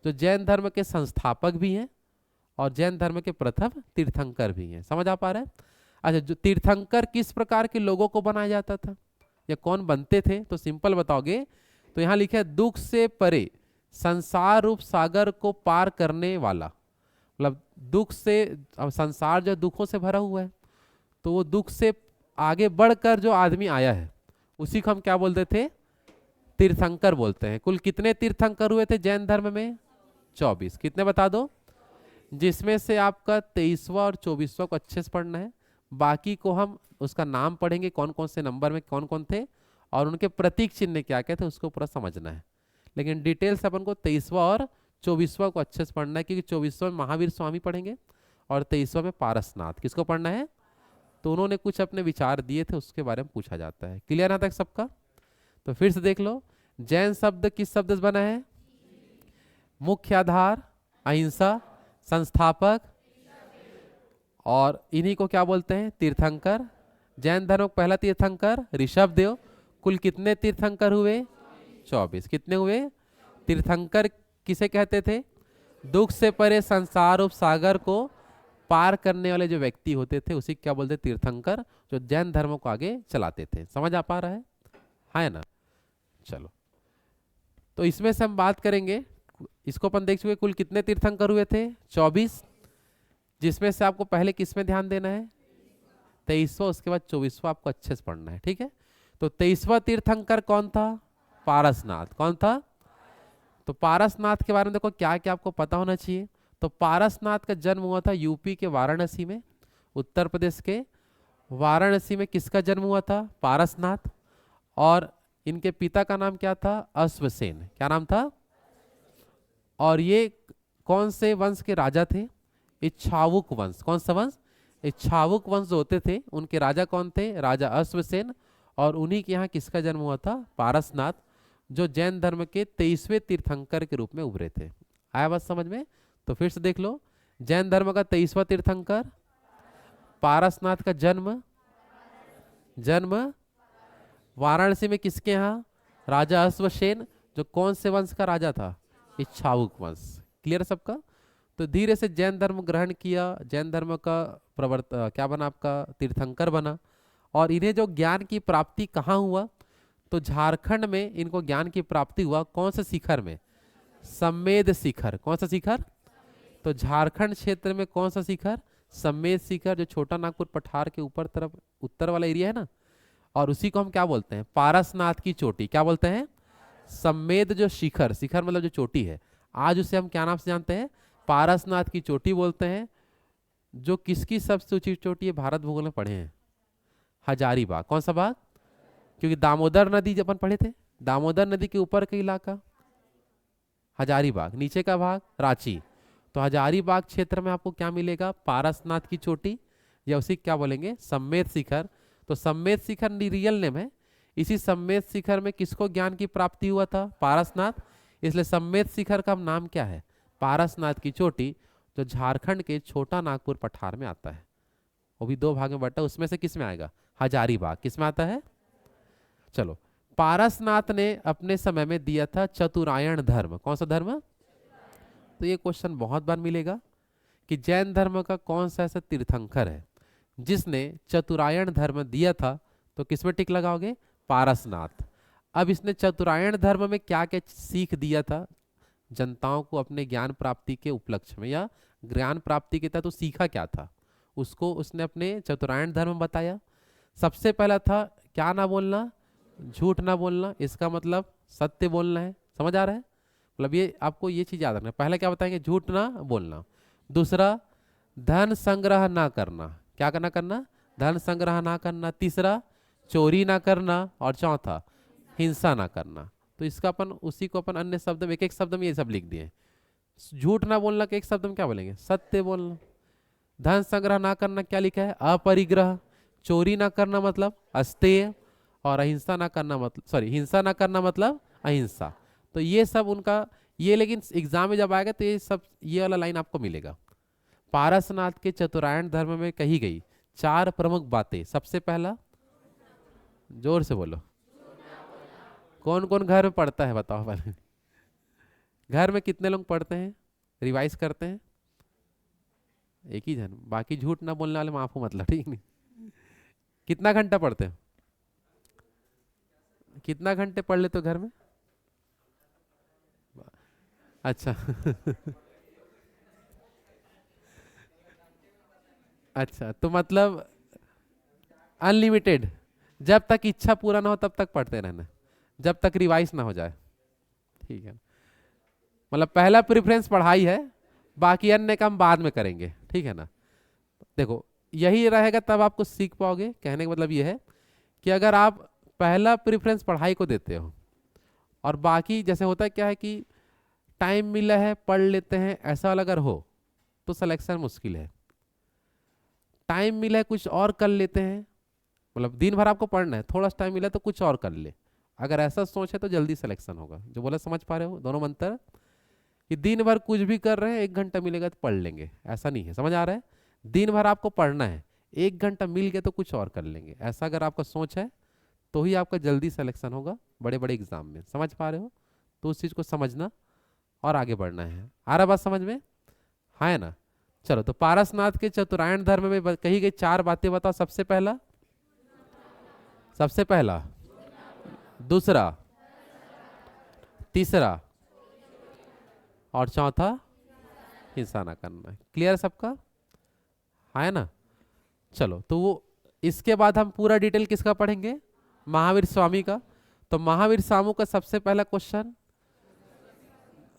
जो जैन धर्म के संस्थापक भी हैं और जैन धर्म के प्रथम तीर्थंकर भी हैं। समझ आ पा रहा है? अच्छा, जो तीर्थंकर किस प्रकार के लोगों को बनाया जाता था या कौन बनते थे? तो सिंपल बताओगे तो यहाँ लिखा है दुख से परे संसार रूप सागर को पार करने वाला। मतलब दुख से, अब संसार जो दुखों से भरा हुआ है तो वो दुख से आगे बढ़कर जो आदमी आया है उसी को हम क्या बोलते थे? तीर्थंकर बोलते हैं। कुल कितने तीर्थंकर हुए थे जैन धर्म में? 24। कितने बता दो? जिसमें से आपका 23वां और 24वां को अच्छे से पढ़ना है, बाकी को हम उसका नाम पढ़ेंगे कौन कौन से नंबर में कौन कौन थे और उनके प्रतीक चिन्ह क्या क्या थे उसको पूरा समझना है। लेकिन डिटेल से अपन को 23वां और 24वां को अच्छे से पढ़ना है, क्योंकि 24वां में महावीर स्वामी पढ़ेंगे और 23वां में पारसनाथ। किसको पढ़ना है? तो उन्होंने कुछ अपने विचार दिए थे, उसके बारे में पूछा जाता है। क्लियर है तक सबका? तो फिर से देख लो, जैन शब्द किस शब्द से बना है? मुख्य आधार अहिंसा, संस्थापक, और इन्हीं को क्या बोलते हैं? तीर्थंकर। जैन धर्म का पहला तीर्थंकर ऋषभदेव। कुल कितने तीर्थंकर हुए? 24। कितने हुए? तीर्थंकर किसे कहते थे? दुख से परे संसार रूप सागर को पार करने वाले जो व्यक्ति होते थे उसी क्या बोलते? तीर्थंकर, जो जैन धर्म को आगे चलाते थे। समझ आ पा रहा है? है ना? चलो, तो इसमें से हम बात करेंगे, इसको अपन देख चुके कुल कितने तीर्थंकर हुए थे? 24। जिसमें से आपको पहले किस में ध्यान देना है? 23वां, उसके बाद 24वां आपको अच्छे से पढ़ना है। ठीक है? तो 23वां तीर्थंकर कौन था? पारसनाथ। कौन था? तो पारसनाथ के बारे में देखो क्या क्या आपको पता होना चाहिए। तो पारसनाथ का जन्म हुआ था यूपी के वाराणसी में, उत्तर प्रदेश के वाराणसी में। किसका जन्म हुआ था? पारसनाथ। और इनके पिता का नाम क्या था? अश्वसेन। क्या नाम था? और ये कौन से वंश के राजा थे? इच्छावुक वंश। कौन सा वंश? इच्छावुक वंश जो होते थे उनके राजा कौन थे? राजा अश्वसेन। और उन्हीं के यहाँ किसका जन्म हुआ था? पारसनाथ, जो जैन धर्म के 23वें तीर्थंकर के रूप में उभरे थे। आया बात समझ में? तो फिर से देख लो, जैन धर्म का 23वां तीर्थंकर पारसनाथ का जन्म वाराणसी में किसके यहाँ? राजा अश्वसेन, जो कौन से वंश का राजा था? इच्छावुक वंश। क्लियर सबका? तो धीरे से जैन धर्म ग्रहण किया, जैन धर्म का क्या बना? आपका तीर्थंकर बना। और इन्हें जो ज्ञान की प्राप्ति कहाँ हुआ? तो झारखंड में इनको ज्ञान की प्राप्ति हुआ। कौन से शिखर में? सम्मेद शिखर। कौन सा शिखर? तो झारखंड क्षेत्र में कौन सा शिखर? सम्मेद शिखर, जो छोटा नागपुर पठार के ऊपर तरफ उत्तर वाला एरिया है ना, और उसी को हम क्या बोलते हैं? पारसनाथ की चोटी। क्या बोलते हैं? सम्मेद जो शिखर, शिखर मतलब जो चोटी है, आज उसे हम क्या नाम से जानते हैं? पारसनाथ की चोटी बोलते हैं। जो किसकी सबसे ऊंची चोटी है? भारत भूगोल में पढ़े हैं, हजारीबाग। कौन सा बाग? क्योंकि दामोदर नदी जब अपन पढ़े थे, दामोदर नदी के ऊपर का इलाका हजारीबाग, नीचे का भाग रांची। तो हजारीबाग क्षेत्र में आपको क्या मिलेगा? पारसनाथ की चोटी, या उसी क्या बोलेंगे? सम्मेद शिखर। तो सम्मेद शिखर रियल नेम है। इसी सम्मेद शिखर में किसको ज्ञान की प्राप्ति हुआ था? पारसनाथ। इसलिए सम्मेद शिखर का नाम क्या है? पारसनाथ की चोटी, जो झारखंड के छोटा नागपुर पठार में आता है। वो भी दो भाग में बटा, उसमें से किस में आएगा? हजारीबाग। किस में आता है? चलो, पारसनाथ ने अपने समय में दिया था चतुरायण धर्म। कौन सा धर्म? तो ये क्वेश्चन बहुत बार मिलेगा कि जैन धर्म का कौन सा ऐसा तीर्थंकर है जिसने चतुरायण धर्म दिया था? तो किसमें टिक लगाओगे? पारसनाथ। अब इसने चतुरायण धर्म में क्या क्या सीख दिया था जनताओं को अपने ज्ञान प्राप्ति के उपलक्ष्य में, या ज्ञान प्राप्ति के तहत तो सीखा क्या था, उसको उसने अपने चतुरायण धर्म में बताया। सबसे पहला था क्या ना बोलना? झूठ ना बोलना। इसका मतलब सत्य बोलना है। समझ आ रहा है? मतलब ये आपको ये चीज याद रखना। पहला क्या बताएंगे? झूठ ना बोलना। दूसरा, धन संग्रह ना करना। क्या करना? करना धन संग्रह ना करना। तीसरा, चोरी ना करना। और चौथा, हिंसा ना करना। तो इसका अपन उसी को अपन अन्य शब्द में, एक एक शब्द में ये सब लिख दिए। झूठ ना बोलना के एक शब्द में क्या बोलेंगे? सत्य बोलना। धन संग्रह ना करना क्या लिखा है? अपरिग्रह। चोरी ना करना मतलब अस्तेय। और अहिंसा ना करना मतलब हिंसा ना करना मतलब अहिंसा। तो ये सब उनका ये, लेकिन एग्जाम में जब आएगा तो ये सब ये वाला लाइन आपको मिलेगा। पारसनाथ के चतुरायण धर्म में कही गई 4 प्रमुख बातें। सबसे पहला, जोर से बोलो, कौन कौन घर में पढ़ता है बताओ पहले? घर में कितने लोग पढ़ते हैं, रिवाइज करते हैं? एक ही जन। बाकी झूठ ना बोलने वाले माफ हो मतलब, ठीक नहीं? कितना घंटा पढ़ते हो? कितना घंटे पढ़ लेते हो घर में? अच्छा अच्छा, तो मतलब अनलिमिटेड, जब तक इच्छा पूरा ना हो तब तक पढ़ते रहना, जब तक रिवाइज ना हो जाए। ठीक है, मतलब पहला प्रेफरेंस पढ़ाई है, बाकी अन्य काम बाद में करेंगे। ठीक है ना? देखो, यही रहेगा तब आपको सीख पाओगे। कहने का मतलब ये है कि अगर आप पहला प्रेफरेंस पढ़ाई को देते हो और बाकी जैसे होता है क्या है कि टाइम मिला है पढ़ लेते हैं, ऐसा वाला अगर हो तो सिलेक्शन मुश्किल है। टाइम मिला है कुछ और कर लेते हैं, मतलब दिन भर आपको पढ़ना है, थोड़ा सा टाइम मिला है तो कुछ और कर ले, अगर ऐसा सोच है तो जल्दी सिलेक्शन होगा। जो बोला समझ पा रहे हो दोनों मंत्र? कि दिन भर कुछ भी कर रहे हैं, 1 घंटा मिलेगा तो पढ़ लेंगे, ऐसा नहीं है। समझ आ रहा है? दिन भर आपको पढ़ना है, 1 घंटा मिल गया तो कुछ और कर लेंगे, ऐसा अगर आपका सोच है तो ही आपका जल्दी सिलेक्शन होगा बड़े बड़े एग्जाम में। समझ पा रहे हो? तो उस चीज़ को समझना और आगे बढ़ना है। आ रहा बात समझ में? हाँ है ना? चलो, तो पारसनाथ के चतुरायण धर्म में कही गई 4 बातें बताओ। सबसे पहला, दूसरा, तीसरा और चौथा, हिंसा ना करना। क्लियर सबका? हाँ है ना? चलो, तो वो इसके बाद हम पूरा डिटेल किसका पढ़ेंगे? महावीर स्वामी का। तो महावीर स्वामी का सबसे पहला क्वेश्चन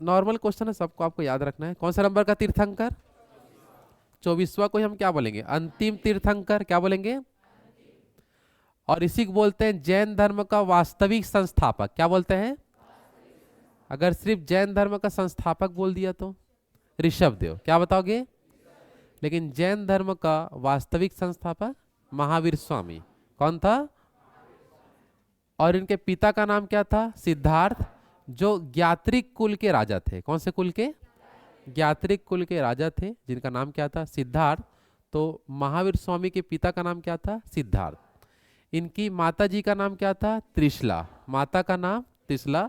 नॉर्मल क्वेश्चन है, सबको आपको याद रखना है। कौन सा नंबर का तीर्थंकर? 24वां को हम क्या बोलेंगे? अंतिम तीर्थंकर। क्या बोलेंगे? और इसी को बोलते हैं जैन धर्म का वास्तविक संस्थापक। क्या बोलते हैं? अगर सिर्फ जैन धर्म का संस्थापक बोल दिया तो ऋषभदेव, क्या बताओगे? लेकिन जैन धर्म का वास्तविक संस्थापक महावीर स्वामी, कौन था? और इनके पिता का नाम क्या था? सिद्धार्थ, जो ज्ञात्रिक कुल के राजा थे। कौन से कुल के? ज्ञात्रिक कुल के राजा थे, जिनका नाम क्या था? सिद्धार्थ। तो महावीर स्वामी के पिता का नाम क्या था? सिद्धार्थ। इनकी माता जी का नाम क्या था? त्रिशला, माता का नाम त्रिशला।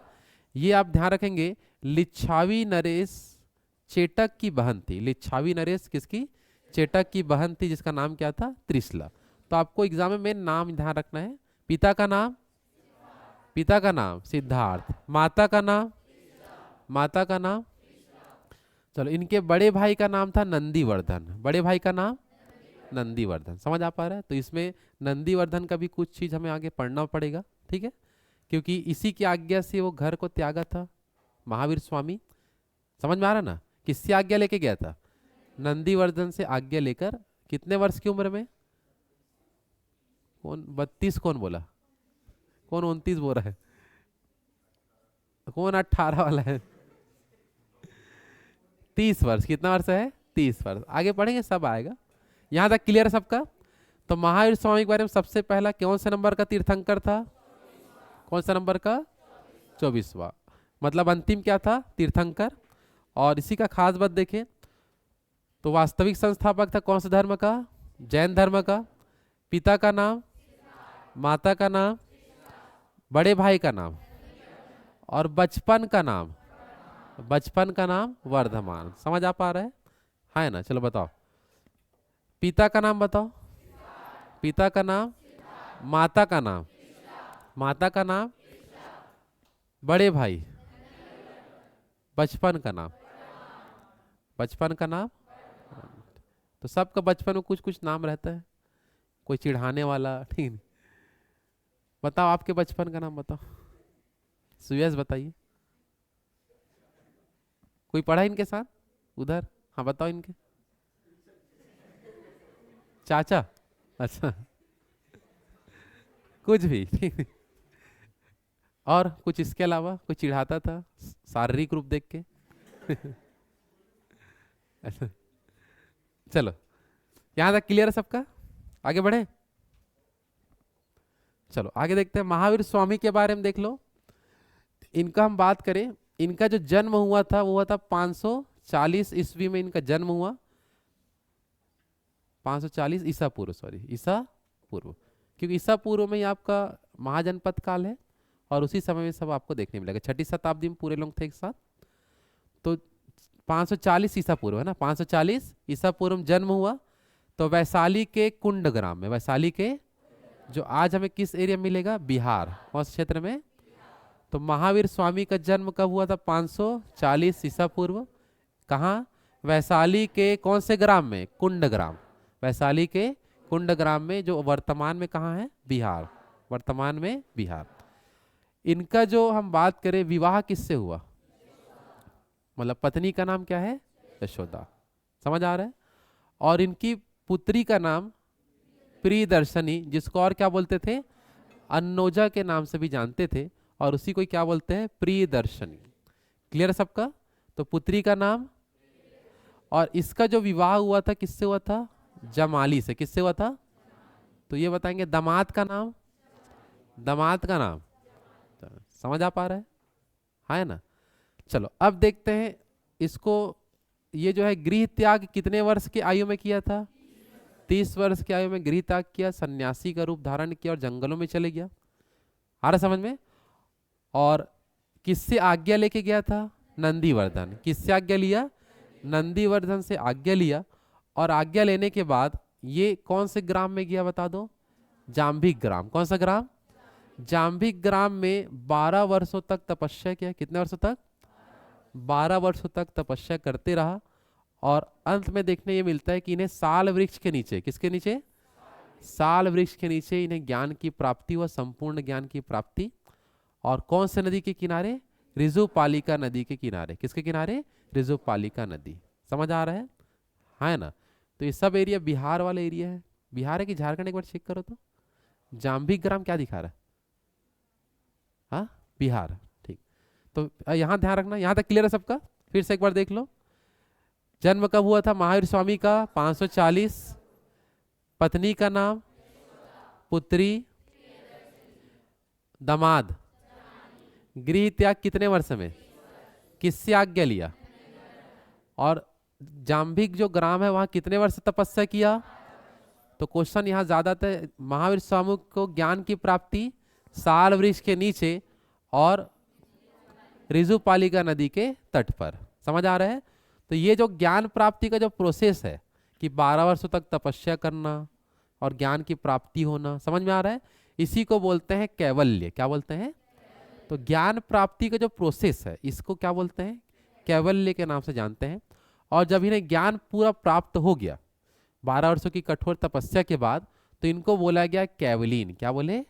ये आप ध्यान रखेंगे, लिच्छावी नरेश चेटक की बहन थी। लिच्छावी नरेश किसकी? चेटक की बहन थी, जिसका नाम क्या था? त्रिशला। तो आपको एग्जाम में नाम ध्यान रखना है। पिता का नाम, पिता का नाम सिद्धार्थ, माता का नाम, माता का नाम, चलो इनके बड़े भाई का नाम था नंदीवर्धन। बड़े भाई का नाम नंदीवर्धन। समझ आ पा रहा है? तो इसमें नंदीवर्धन का भी कुछ चीज हमें आगे पढ़ना पड़ेगा, ठीक है? क्योंकि इसी की आज्ञा से वो घर को त्यागा था महावीर स्वामी। समझ में आ रहा ना? किससे आज्ञा लेके गया था? नंदीवर्धन से आज्ञा लेकर। कितने वर्ष की उम्र में? कौन 32? कौन बोला? कौन 29 बोल रहा है? कौन 18 वाला है? 30 वर्ष। कितना वर्ष है? 30 वर्ष। आगे पढ़ेंगे, सब आएगा। यहां तक क्लियर है सबका? तो महावीर स्वामी के बारे में सबसे पहला कौन से नंबर का तीर्थंकर था? कौन सा नंबर का? 24वां। मतलब अंतिम क्या था? तीर्थंकर। और इसी का खास बात देखें तो वास्तविक संस्थापक था कौन से धर्म का? जैन धर्म का। पिता का नाम, माता का नाम, बड़े भाई का नाम, और बचपन का नाम, बचपन का नाम वर्धमान। समझ आ पा रहा है ना? चलो बताओ, पिता का नाम बताओ। पिता का नाम, माता का नाम, माता का नाम, बड़े भाई, बचपन का नाम, बचपन का नाम। तो सबका बचपन में कुछ कुछ नाम रहता है, कोई चिढ़ाने वाला, ठीक है? बताओ आपके बचपन का नाम बताओ। सुयस बताइए। कोई पढ़ा इनके साथ उधर? हाँ बताओ इनके। चाचा? अच्छा, कुछ भी, ठीक है। और कुछ इसके अलावा कोई चिढ़ाता था शारीरिक रूप देख के? अच्छा, चलो यहां तक क्लियर है सबका? आगे बढ़े? चलो आगे देखते हैं। महावीर स्वामी के बारे में देख लो। इनका हम बात करें, इनका जो जन्म हुआ था वो हुआ था 540 ईस्वी में। इनका जन्म हुआ 540 ईसा पूर्व, सॉरी ईसा पूर्व, क्योंकि ईसा पूर्व में ही आपका महाजनपद काल है और उसी समय में सब आपको देखने मिलेगा। 6ठी शताब्दी में पूरे लोग थे एक साथ। तो 540 ईसा पूर्व है ना, 540 ईसा पूर्व में जन्म हुआ। तो वैशाली के कुंड ग्राम में, वैशाली के जो आज हमें किस एरिया में मिलेगा? बिहार। कौन से क्षेत्र में? तो महावीर स्वामी का जन्म कब हुआ था? 540 ईसा पूर्व। कहाँ? वैशाली के कौन से ग्राम में? कुंड ग्राम। वैशाली के कुंड ग्राम में, जो वर्तमान में कहाँ है? बिहार, वर्तमान में बिहार। इनका जो हम बात करें, विवाह किससे हुआ? मतलब पत्नी का नाम क्या है? यशोदा। समझ आ रहा है? और इनकी पुत्री का नाम प्रियदर्शनी, जिसको और क्या बोलते थे? अन्नोजा के नाम से भी जानते थे, और उसी को क्या बोलते हैं? प्रियदर्शनी। क्लियर है सबका? तो पुत्री का नाम, और इसका जो विवाह हुआ था किससे हुआ था? जमाली से। किससे हुआ था? तो ये बताएंगे। दामाद का नाम, दामाद का नाम। समझ आ पा रहा है ना? चलो अब देखते हैं इसको। ये जो है गृह त्याग कितने वर्ष की आयु में किया था? 30 वर्ष की आयु में गृह त्याग किया, सन्यासी का रूप धारण किया और जंगलों में चले गया। आ रहा समझ में? और किससे आज्ञा लेके गया था? नंदीवर्धन। किससे आज्ञा लिया? नंदीवर्धन से आज्ञा लिया। और आज्ञा लेने के बाद ये कौन से ग्राम में गया बता दो? जाम्भिक ग्राम। कौन सा ग्राम? जाम्भिक ग्राम में 12 वर्षों तक तपस्या किया। कितने वर्षों तक? 12 वर्षों तक तपस्या करते रहा। और अंत में देखने ये मिलता है कि इन्हें साल वृक्ष के नीचे, किसके नीचे? साल वृक्ष के नीचे इन्हें ज्ञान की प्राप्ति हुआ, संपूर्ण ज्ञान की प्राप्ति। और कौन से नदी के किनारे? ऋजुपालिका नदी के किनारे। किसके किनारे? ऋजुपालिका नदी। समझ आ रहा है ना? तो ये सब एरिया बिहार वाला एरिया है। बिहार है कि झारखंड? एक बार चेक करो तो। जाम्भिक ग्राम क्या दिखा रहा है? हाँ, बिहार। ठीक। तो यहाँ ध्यान रखना, यहाँ तक क्लियर है सबका? फिर से एक बार देख लो। जन्म कब हुआ था महावीर स्वामी का? 540। पत्नी का नाम? पुत्री। दामाद? गृह त्याग कितने वर्ष में? किससे आज्ञा लिया? और जाम्भिक जो ग्राम है वहां कितने वर्ष तपस्या किया? तो क्वेश्चन यहाँ ज्यादा था, महावीर स्वामी को ज्ञान की प्राप्ति साल वृक्ष के नीचे और ऋजुपालिका नदी के तट पर। समझ आ रहा है? तो ये जो ज्ञान प्राप्ति का जो प्रोसेस है कि 12 वर्षों तक तपस्या करना और ज्ञान की प्राप्ति होना, समझ में आ रहा है? इसी को बोलते हैं कैवल्य। क्या बोलते हैं? तो ज्ञान प्राप्ति का जो प्रोसेस है इसको क्या बोलते हैं? कैवल्य के नाम से जानते हैं। और जब इन्हें ज्ञान पूरा प्राप्त हो गया 12 वर्षों की कठोर तपस्या के बाद, तो इनको बोला गया कैवलीन। क्या बोले?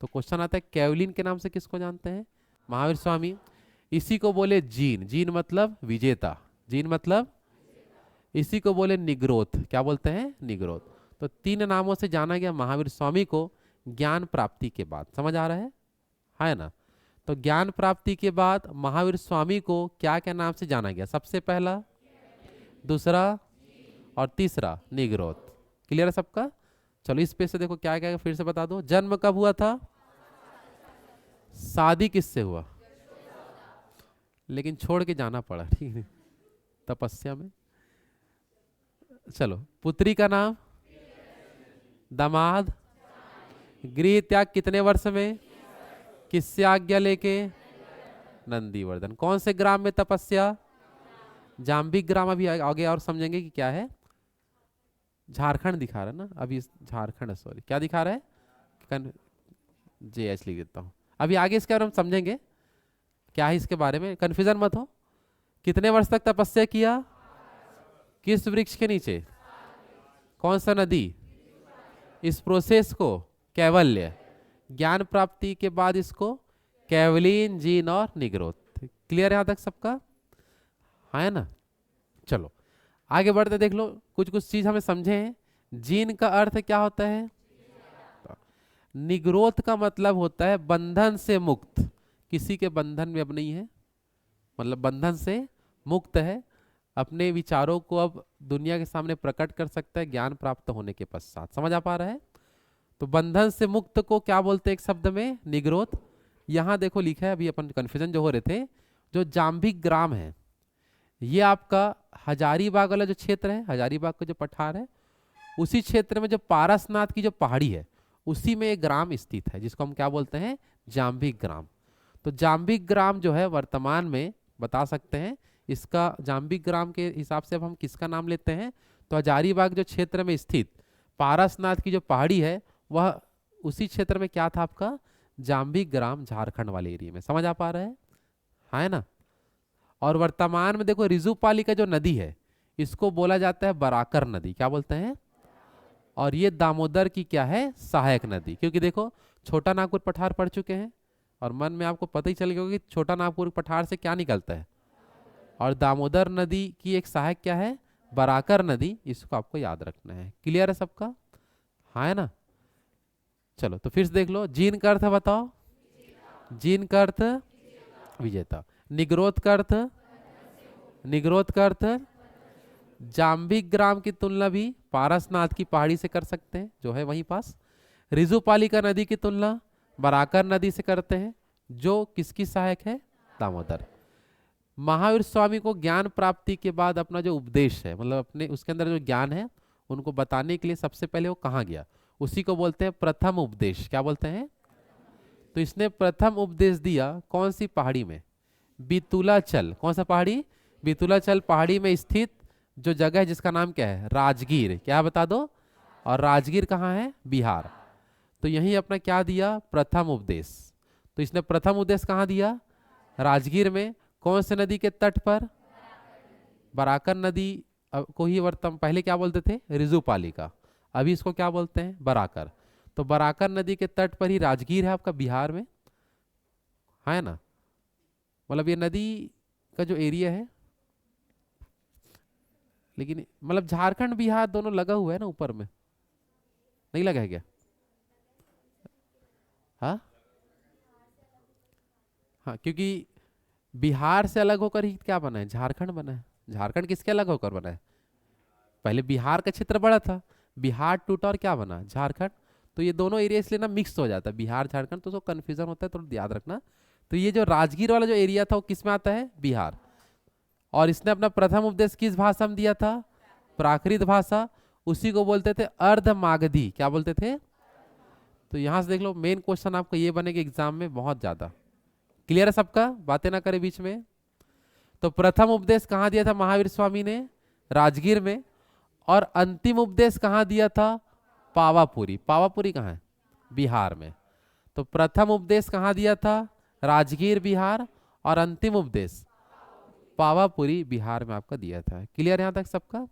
तो क्वेश्चन आता है कैवलीन के नाम से किसको जानते हैं? महावीर स्वामी। इसी को बोले जीन। जीन मतलब विजेता। जीन मतलब, इसी को बोले निग्रोथ। क्या बोलते हैं? निग्रोथ। तो 3 नामों से जाना गया महावीर स्वामी को ज्ञान प्राप्ति के बाद। समझ आ रहा है ना? तो ज्ञान प्राप्ति के बाद महावीर स्वामी को क्या क्या नाम से जाना गया? सबसे पहला, दूसरा और तीसरा निग्रोथ। क्लियर है सबका? चलो इस पे से देखो क्या क्या फिर से बता दो। जन्म कब हुआ था? शादी किससे हुआ? लेकिन छोड़ के जाना पड़ा, ठीक है, तपस्या में। चलो, पुत्री का नाम? दामाद? गृह त्याग कितने वर्ष में? किससे आज्ञा लेके? नंदीवर्धन। कौन से ग्राम में तपस्या? जाम्बिक ग्राम। अभी आगे और समझेंगे कि क्या है। झारखंड दिखा रहा है ना अभी, झारखंड, सॉरी क्या दिखा रहा है? JH लिख देता हूँ। अभी आगे इसके बारे में समझेंगे क्या है इसके बारे में, कंफ्यूजन मत हो। कितने वर्ष तक तपस्या किया? किस वृक्ष के नीचे? कौन सा नदी? इस प्रोसेस को कैवल्य, ज्ञान प्राप्ति के बाद इसको कैवलीन, जीन और निग्रोथ। क्लियर है यहाँ तक सबका? है ना? चलो आगे बढ़ते, देख लो कुछ कुछ चीज हमें समझे हैं। जीन का अर्थ क्या होता है? निग्रोथ का मतलब होता है बंधन से मुक्त। किसी के बंधन में अब नहीं है, मतलब बंधन से मुक्त है, अपने विचारों को अब दुनिया के सामने प्रकट कर सकता है ज्ञान प्राप्त होने के पश्चात। समझ आ पा रहा है? तो बंधन से मुक्त को क्या बोलते हैं एक शब्द में? निग्रोथ। यहां देखो लिखा है, अभी अपन कन्फ्यूजन जो हो रहे थे, जो जाम्बिक ग्राम है ये आपका हजारीबाग वाला जो क्षेत्र है, हजारीबाग का जो पठार है, उसी क्षेत्र में जो पारसनाथ की जो पहाड़ी है उसी में एक ग्राम स्थित है जिसको हम क्या बोलते हैं? जाम्बिक ग्राम। तो जाम्बिक ग्राम जो है वर्तमान में बता सकते हैं इसका, जाम्बिक ग्राम के हिसाब से अब हम किसका नाम लेते हैं? तो हजारीबाग जो क्षेत्र में स्थित पारसनाथ की जो पहाड़ी है वह उसी क्षेत्र में क्या था आपका? जाम्बिक ग्राम, झारखंड वाले एरिया में। समझ आ पा रहा है ना? और वर्तमान में देखो ऋजुपालिका जो नदी है इसको बोला जाता है बराकर नदी। क्या बोलते हैं? और ये दामोदर की क्या है? सहायक नदी। क्योंकि देखो छोटा नागपुर पठार पढ़ चुके हैं और मन में आपको पता ही चल गया कि छोटा नागपुर पठार से क्या निकलता है, और दामोदर नदी की एक सहायक क्या है? बराकर नदी। इसको आपको याद रखना है। क्लियर है सबका? है ना? चलो तो फिर से देख लो। जीन का अर्थ बताओ? जीन का अर्थ विजेता। निग्रोध का अर्थ? निग्रोध का अर्थ जाम्बिक ग्राम की तुलना भी पारसनाथ की पहाड़ी से कर सकते हैं जो है वहीं पास। ऋजुपालिका नदी की तुलना बराकर नदी से करते हैं जो किसकी सहायक है? दामोदर। महावीर स्वामी को ज्ञान प्राप्ति के बाद अपना जो उपदेश है, मतलब अपने उसके अंदर जो ज्ञान है उनको बताने के लिए सबसे पहले वो कहाँ गया? उसी को बोलते हैं प्रथम उपदेश। क्या बोलते हैं? तो इसने प्रथम उपदेश दिया कौन सी पहाड़ी में? बितुलाचल। कौन सा पहाड़ी? बितुलाचल पहाड़ी में स्थित जो जगह है जिसका नाम क्या है? राजगीर। क्या बता दो? और राजगीर कहाँ है? बिहार। तो यही अपना क्या दिया? प्रथम उपदेश। तो इसने प्रथम उपदेश कहाँ दिया? राजगीर में। कौन से नदी के तट पर? बराकर नदी को ही वर्तमान पहले क्या बोलते थे? ऋजुपालिका। अभी इसको क्या बोलते हैं? बराकर। तो बराकर नदी के तट पर ही राजगीर है आपका बिहार में, है ना? मतलब ये नदी का जो एरिया है, लेकिन मतलब झारखंड बिहार दोनों लगा हुआ है ना ऊपर में, नहीं लगा है क्या? हाँ हाँ, क्योंकि बिहार से अलग होकर ही क्या बना है, झारखंड बना है। झारखंड किसके अलग होकर बना है? पहले बिहार का क्षेत्र बड़ा था, बिहार टूटा और क्या बना, झारखंड। तो ये दोनों एरिया इसलिए ना मिक्स हो जाता है, बिहार झारखंड, तो कंफ्यूजन होता है, थोड़ा याद रखना। तो ये जो राजगीर वाला जो एरिया था वो किस में आता है, बिहार। और इसने अपना प्रथम उपदेश किस भाषा में दिया था, प्राकृत भाषा। उसी को बोलते थे अर्ध मागधी, क्या बोलते थे। तो यहां से देख लो, मेन क्वेश्चन आपका ये बनेगा एग्जाम में बहुत ज्यादा। क्लियर है सबका, बातें ना करें बीच में। तो प्रथम उपदेश कहाँ दिया था महावीर स्वामी ने, राजगीर में। और अंतिम उपदेश कहाँ दिया था, पावापुरी। पावापुरी कहाँ है, बिहार में। तो प्रथम उपदेश कहाँ दिया था, राजगीर बिहार, और अंतिम उपदेश पावापुरी बिहार में आपका दिया था। क्लियर यहां तक सबका।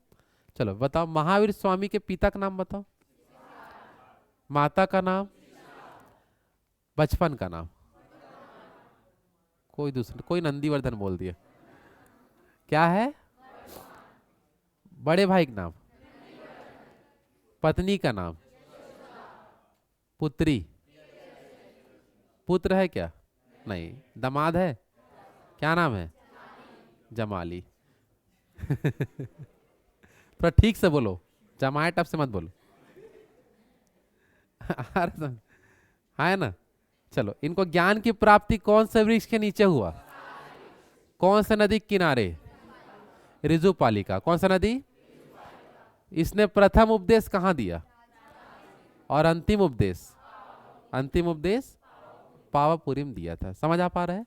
चलो बताओ, महावीर स्वामी के पिता का नाम बताओ, माता का नाम, बचपन का नाम। कोई दूसरा, कोई नंदीवर्धन बोल दिया, क्या है, बड़े भाई का नाम, पत्नी का नाम, पुत्री, पुत्र है क्या, नहीं, दामाद है, क्या नाम है, जमाली। थोड़ा ठीक से बोलो, जमाए टप से मत बोलो। अरे है ना। चलो, इनको ज्ञान की प्राप्ति कौन से वृक्ष के नीचे हुआ, कौन से नदी के किनारे, ऋजुपालिका। कौन सा नदी। इसने प्रथम उपदेश कहाँ दिया, और अंतिम उपदेश, अंतिम उपदेश पावापुरी में दिया था। समझ आ पा रहा है।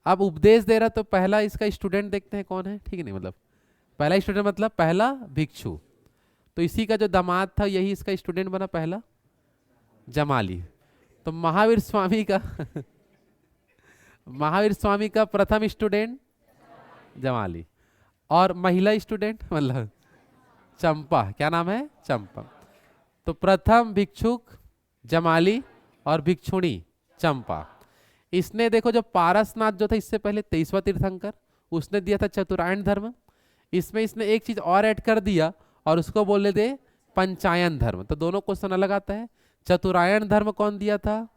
अब उपदेश दे रहा, तो पहला इसका स्टूडेंट देखते हैं कौन है, ठीक है नहीं, मतलब पहला स्टूडेंट मतलब पहला भिक्षु। तो इसी का जो दामाद था यही इसका स्टूडेंट बना पहला, जमाली। तो महावीर स्वामी का महावीर स्वामी का प्रथम स्टूडेंट जमाली, और महिला स्टूडेंट मतलब चंपा। क्या नाम है, चंपा। तो प्रथम भिक्षुक जमाली और भिक्षुणी चंपा। इसने देखो, जो पारसनाथ जो था इससे पहले 23वां तीर्थंकर, उसने दिया था चतुरायन धर्म। इसमें इसने एक चीज और ऐड कर दिया और उसको बोले दे पंचायन धर्म। तो दोनों क्वेश्चन अलग आता है। चतुरायन धर्म कौन दिया था,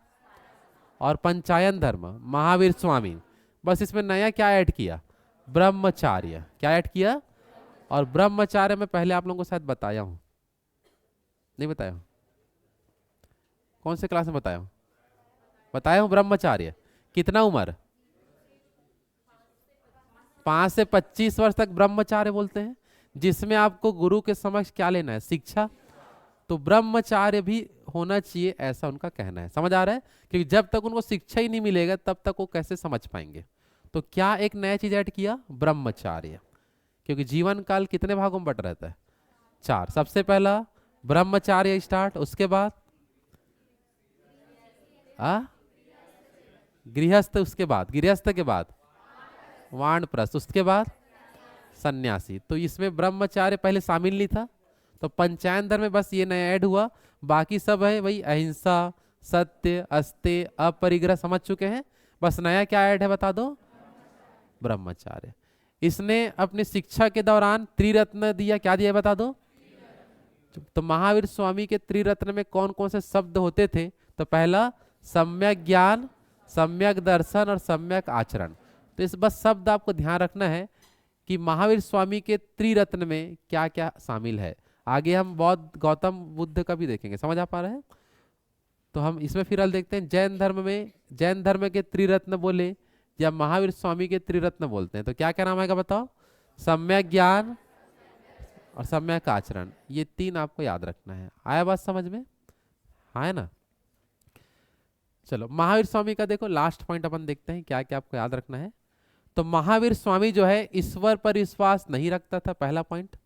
और पंचायन धर्म महावीर स्वामी। बस इसमें नया क्या ऐड किया, ब्रह्मचार्य। क्या ऐड किया, और ब्रह्मचार्य में पहले आप लोगों को शायद बताया हूं, नहीं बताया हूं, कौन से क्लास में बताया हूं, बताया हूं ब्रह्मचार्य। कितना उम्र, 5 से 25 वर्ष तक ब्रह्मचार्य बोलते हैं, जिसमें आपको गुरु के समक्ष क्या लेना है, शिक्षा। तो ब्रह्मचार्य भी होना चाहिए, ऐसा उनका कहना है। समझ आ रहा है, क्योंकि जब तक उनको शिक्षा ही नहीं मिलेगा तब तक वो कैसे समझ पाएंगे। तो क्या एक नया चीज ऐड किया, ब्रह्मचार्य। क्योंकि जीवन काल कितने भागों में बट रहता है, 4। सबसे पहला ब्रह्मचार्य स्टार्ट, उसके बाद गृहस्थ, उसके बाद गृहस्थ के बाद वानप्रस्थ, उसके बाद सन्यासी। तो इसमें ब्रह्मचार्य पहले शामिल नहीं था। तो पंचायन धर्म में बस ये नया ऐड हुआ, बाकी सब है वही अहिंसा, सत्य, अस्तेय, अपरिग्रह समझ चुके हैं। बस नया क्या ऐड है बता दो, ब्रह्मचार्य। इसने अपनी शिक्षा के दौरान त्रिरत्न दिया, क्या दिया बता दो। तो महावीर स्वामी के त्रिरत्न में कौन कौन से शब्द होते थे, तो पहला सम्यक ज्ञान, सम्यक दर्शन और सम्यक आचरण। तो इस बस शब्द आपको ध्यान रखना है कि महावीर स्वामी के त्रिरत्न में क्या क्या शामिल है। आगे हम बौद्ध गौतम बुद्ध का भी देखेंगे। समझ आ पा रहे हैं। तो हम इसमें फिलहाल देखते हैं जैन धर्म में, जैन धर्म के त्रिरत्न बोले या महावीर स्वामी के त्रिरत्न बोलते हैं, तो क्या क्या नाम आएगा बताओ, सम्यक ज्ञान और सम्यक आचरण। ये 3 आपको याद रखना है। आया बात समझ में, हाँ है ना। चलो महावीर स्वामी का देखो लास्ट पॉइंट अपन देखते हैं क्या क्या आपको याद रखना है। तो महावीर स्वामी जो है ईश्वर पर विश्वास नहीं रखता था, पहला पॉइंट।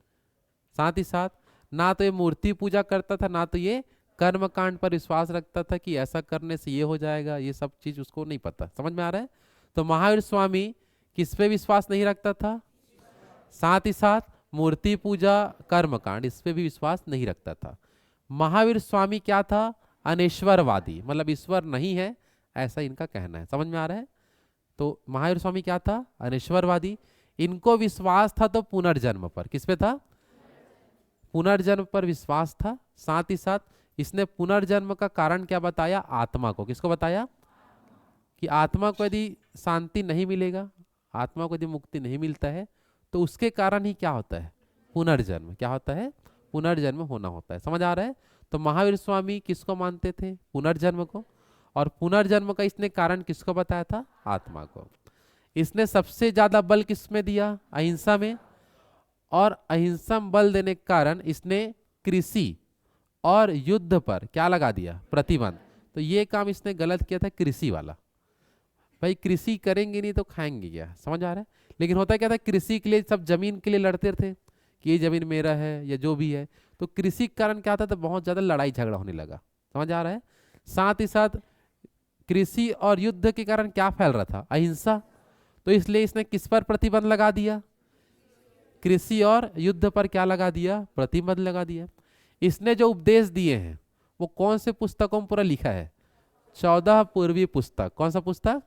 साथ ही साथ ना तो ये मूर्ति पूजा करता था, ना तो ये कर्म कांड पर विश्वास रखता था कि ऐसा करने से ये हो जाएगा, ये सब चीज उसको नहीं पता। समझ में आ रहा है। तो महावीर स्वामी किस पे विश्वास नहीं रखता था, साथ ही साथ मूर्ति पूजा, कर्म कांड, इस पे भी विश्वास नहीं रखता था। महावीर स्वामी क्या था, अनेश्वरवादी, मतलब ईश्वर नहीं है ऐसा इनका कहना है। समझ में आ रहा है। तो महावीर स्वामी क्या था, अनेश्वरवादी। इनको विश्वास था तो पुनर्जन्म पर, किस पे था, पुनर्जन्म पर विश्वास था। साथ ही साथ इसने पुनर्जन्म का कारण क्या बताया, आत्मा को। किसको बताया, कि आत्मा को यदि शांति नहीं मिलेगा, आत्मा को यदि मुक्ति नहीं मिलता है, तो उसके कारण ही क्या होता है? पुनर्जन्म। क्या होता है? पुनर्जन्म होना होता है। समझ आ रहा है? तो महावीर स्वामी किसको मानते थे? पुनर्जन्म को। और पुनर्जन्म का इसने कारण किसको बताया था? आत्मा को। इसने सबसे ज्यादा बल किसमें दिया? अहिंसा में। और अहिंसा में बल देने के कारण इसने कृषि और युद्ध पर क्या लगा दिया? प्रतिबंध। तो ये काम इसने गलत किया था, कृषि वाला। भाई कृषि करेंगे नहीं तो खाएंगे क्या? समझ आ रहा है? लेकिन होता क्या था, कृषि के लिए सब जमीन के लिए लड़ते थे कि ये जमीन मेरा है या जो भी है। तो कृषि के कारण क्या था, तो बहुत ज्यादा लड़ाई झगड़ा होने लगा। समझ आ रहा है? साथ ही साथ कृषि और युद्ध के कारण क्या फैल रहा था? अहिंसा। तो इसलिए इसने किस पर प्रतिबंध लगा दिया? कृषि और युद्ध पर क्या लगा दिया? प्रतिबंध लगा दिया। इसने जो उपदेश दिए हैं वो कौन से पुस्तकों में पूरा लिखा है? 14 पूर्वी पुस्तक। कौन सा पुस्तक?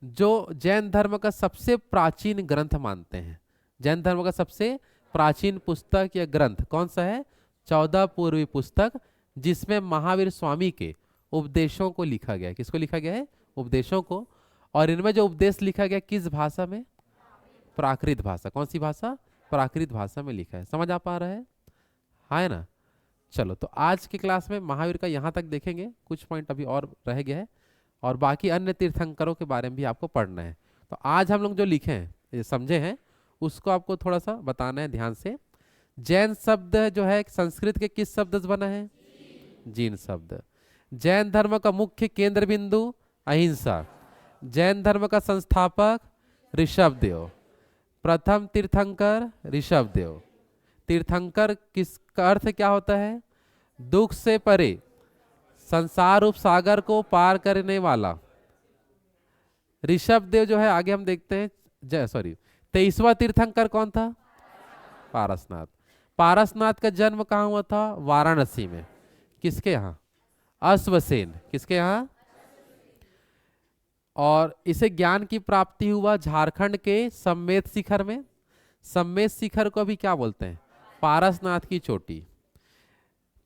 जो जैन धर्म का सबसे प्राचीन ग्रंथ मानते हैं। जैन धर्म का सबसे प्राचीन पुस्तक या ग्रंथ कौन सा है? 14 पूर्वी पुस्तक, जिसमें महावीर स्वामी के उपदेशों को लिखा गया है। किसको लिखा गया है? उपदेशों को। और इनमें जो उपदेश लिखा गया किस भाषा में? प्राकृत भाषा। कौन सी भाषा? प्राकृत भाषा में लिखा है। समझ आ पा रहा है? हाँ है ना? चलो, तो आज की क्लास में महावीर का यहाँ तक देखेंगे। कुछ पॉइंट अभी और रह गया है और बाकी अन्य तीर्थंकरों के बारे में भी आपको पढ़ना है। तो आज हम लोग जो लिखे हैं, ये समझे हैं, उसको आपको थोड़ा सा बताना है ध्यान से। जैन शब्द जो है संस्कृत के किस शब्द से बना है? जीन शब्द। जैन धर्म का मुख्य केंद्र बिंदु अहिंसा। जैन धर्म का संस्थापक ऋषभदेव। प्रथम तीर्थंकर ऋषभदेव। तीर्थंकर किसका अर्थ क्या होता है? दुख से परे संसार रूप सागर को पार करने वाला। ऋषभदेव जो है, आगे हम देखते हैं। 23वां तीर्थंकर कौन था? पारसनाथ। पारसनाथ का जन्म कहाँ हुआ था? वाराणसी में। किसके यहाँ? अश्वसेन। किसके यहाँ? और इसे ज्ञान की प्राप्ति हुआ झारखंड के सम्मेद शिखर में। सम्मेद शिखर को भी क्या बोलते हैं? पारसनाथ की चोटी।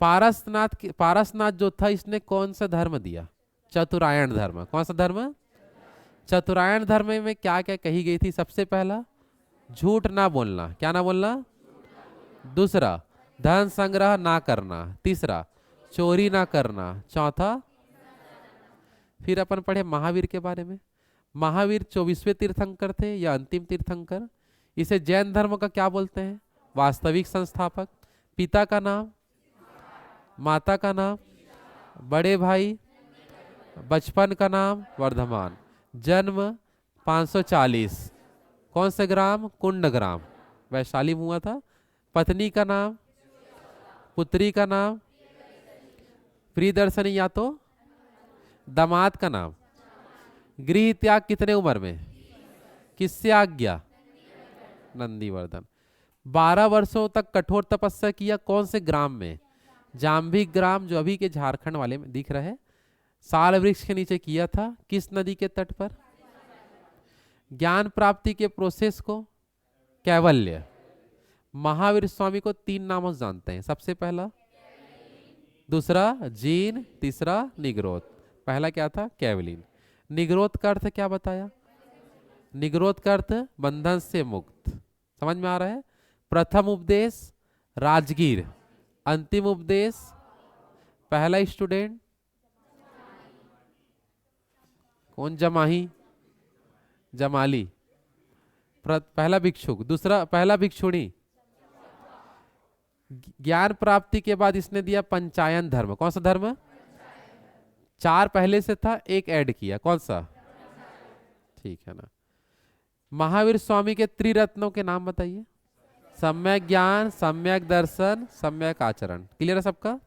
पारसनाथ जो था, इसने कौन सा धर्म दिया? चतुरायण धर्म। कौन सा धर्म? चतुरायण धर्म में क्या क्या कही गई थी? सबसे पहला, झूठ ना बोलना। क्या ना बोलना? दूसरा, धन संग्रह ना करना। तीसरा, चोरी ना करना। चौथा, फिर अपन पढ़े महावीर के बारे में। महावीर 24वें तीर्थंकर थे या अंतिम तीर्थंकर। इसे जैन धर्म का क्या बोलते हैं? वास्तविक संस्थापक। पिता का नाम, माता का नाम, बड़े भाई, बचपन का नाम वर्धमान। जन्म 540। कौन से ग्राम? कुंड ग्राम, वैशाली में हुआ था। पत्नी का नाम, पुत्री का नाम प्रियदर्शनी या तो दामाद का नाम। गृह त्याग कितने उम्र में? किससे आज्ञा? नंदीवर्धन। 12 वर्षों तक कठोर तपस्या किया। कौन से ग्राम में? जाम्भी ग्राम, जो अभी के झारखंड वाले में दिख रहा है। साल वृक्ष के नीचे किया था। किस नदी के तट पर? ज्ञान प्राप्ति के प्रोसेस को कैवल्य। महावीर स्वामी को 3 नामों से जानते हैं। सबसे पहला, दूसरा जीन, तीसरा निग्रोध। पहला क्या था? कैवलिन। निग्रोध का अर्थ क्या बताया? निग्रोध का अर्थ बंधन से मुक्त। समझ में आ रहा है? प्रथम उपदेश राजगीर, अंतिम उपदेश पहला स्टूडेंट कौन? जमाही, जमाली। पहला भिक्षुक, दूसरा पहला भिक्षुणी। ज्ञान प्राप्ति के बाद इसने दिया पंचायन धर्म। कौन सा धर्म? 4 पहले से था, 1 ऐड किया। कौन सा? ठीक है ना। महावीर स्वामी के त्रिरत्नों के नाम बताइए। सम्यक ज्ञान, सम्यक दर्शन, सम्यक आचरण। क्लियर है सबका?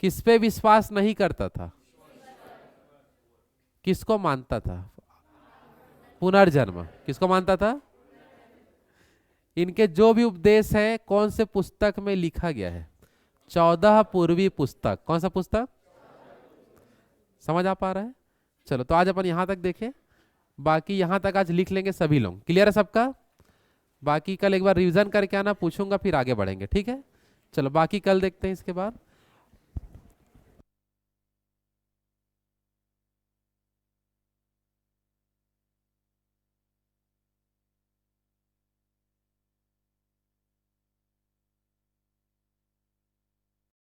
किस पे विश्वास नहीं करता था? किसको मानता था? पुनर्जन्म। किसको मानता था? इनके जो भी उपदेश है कौन से पुस्तक में लिखा गया है? 14 पूर्वी पुस्तक। कौन सा पुस्तक? समझ आ पा रहा है? चलो, तो आज अपन यहां तक देखें। बाकी यहां तक आज लिख लेंगे सभी लोग। क्लियर है सबका? बाकी कल एक बार रिवीजन करके आना, पूछूंगा फिर आगे बढ़ेंगे। ठीक है? चलो, बाकी कल देखते हैं इसके बाद।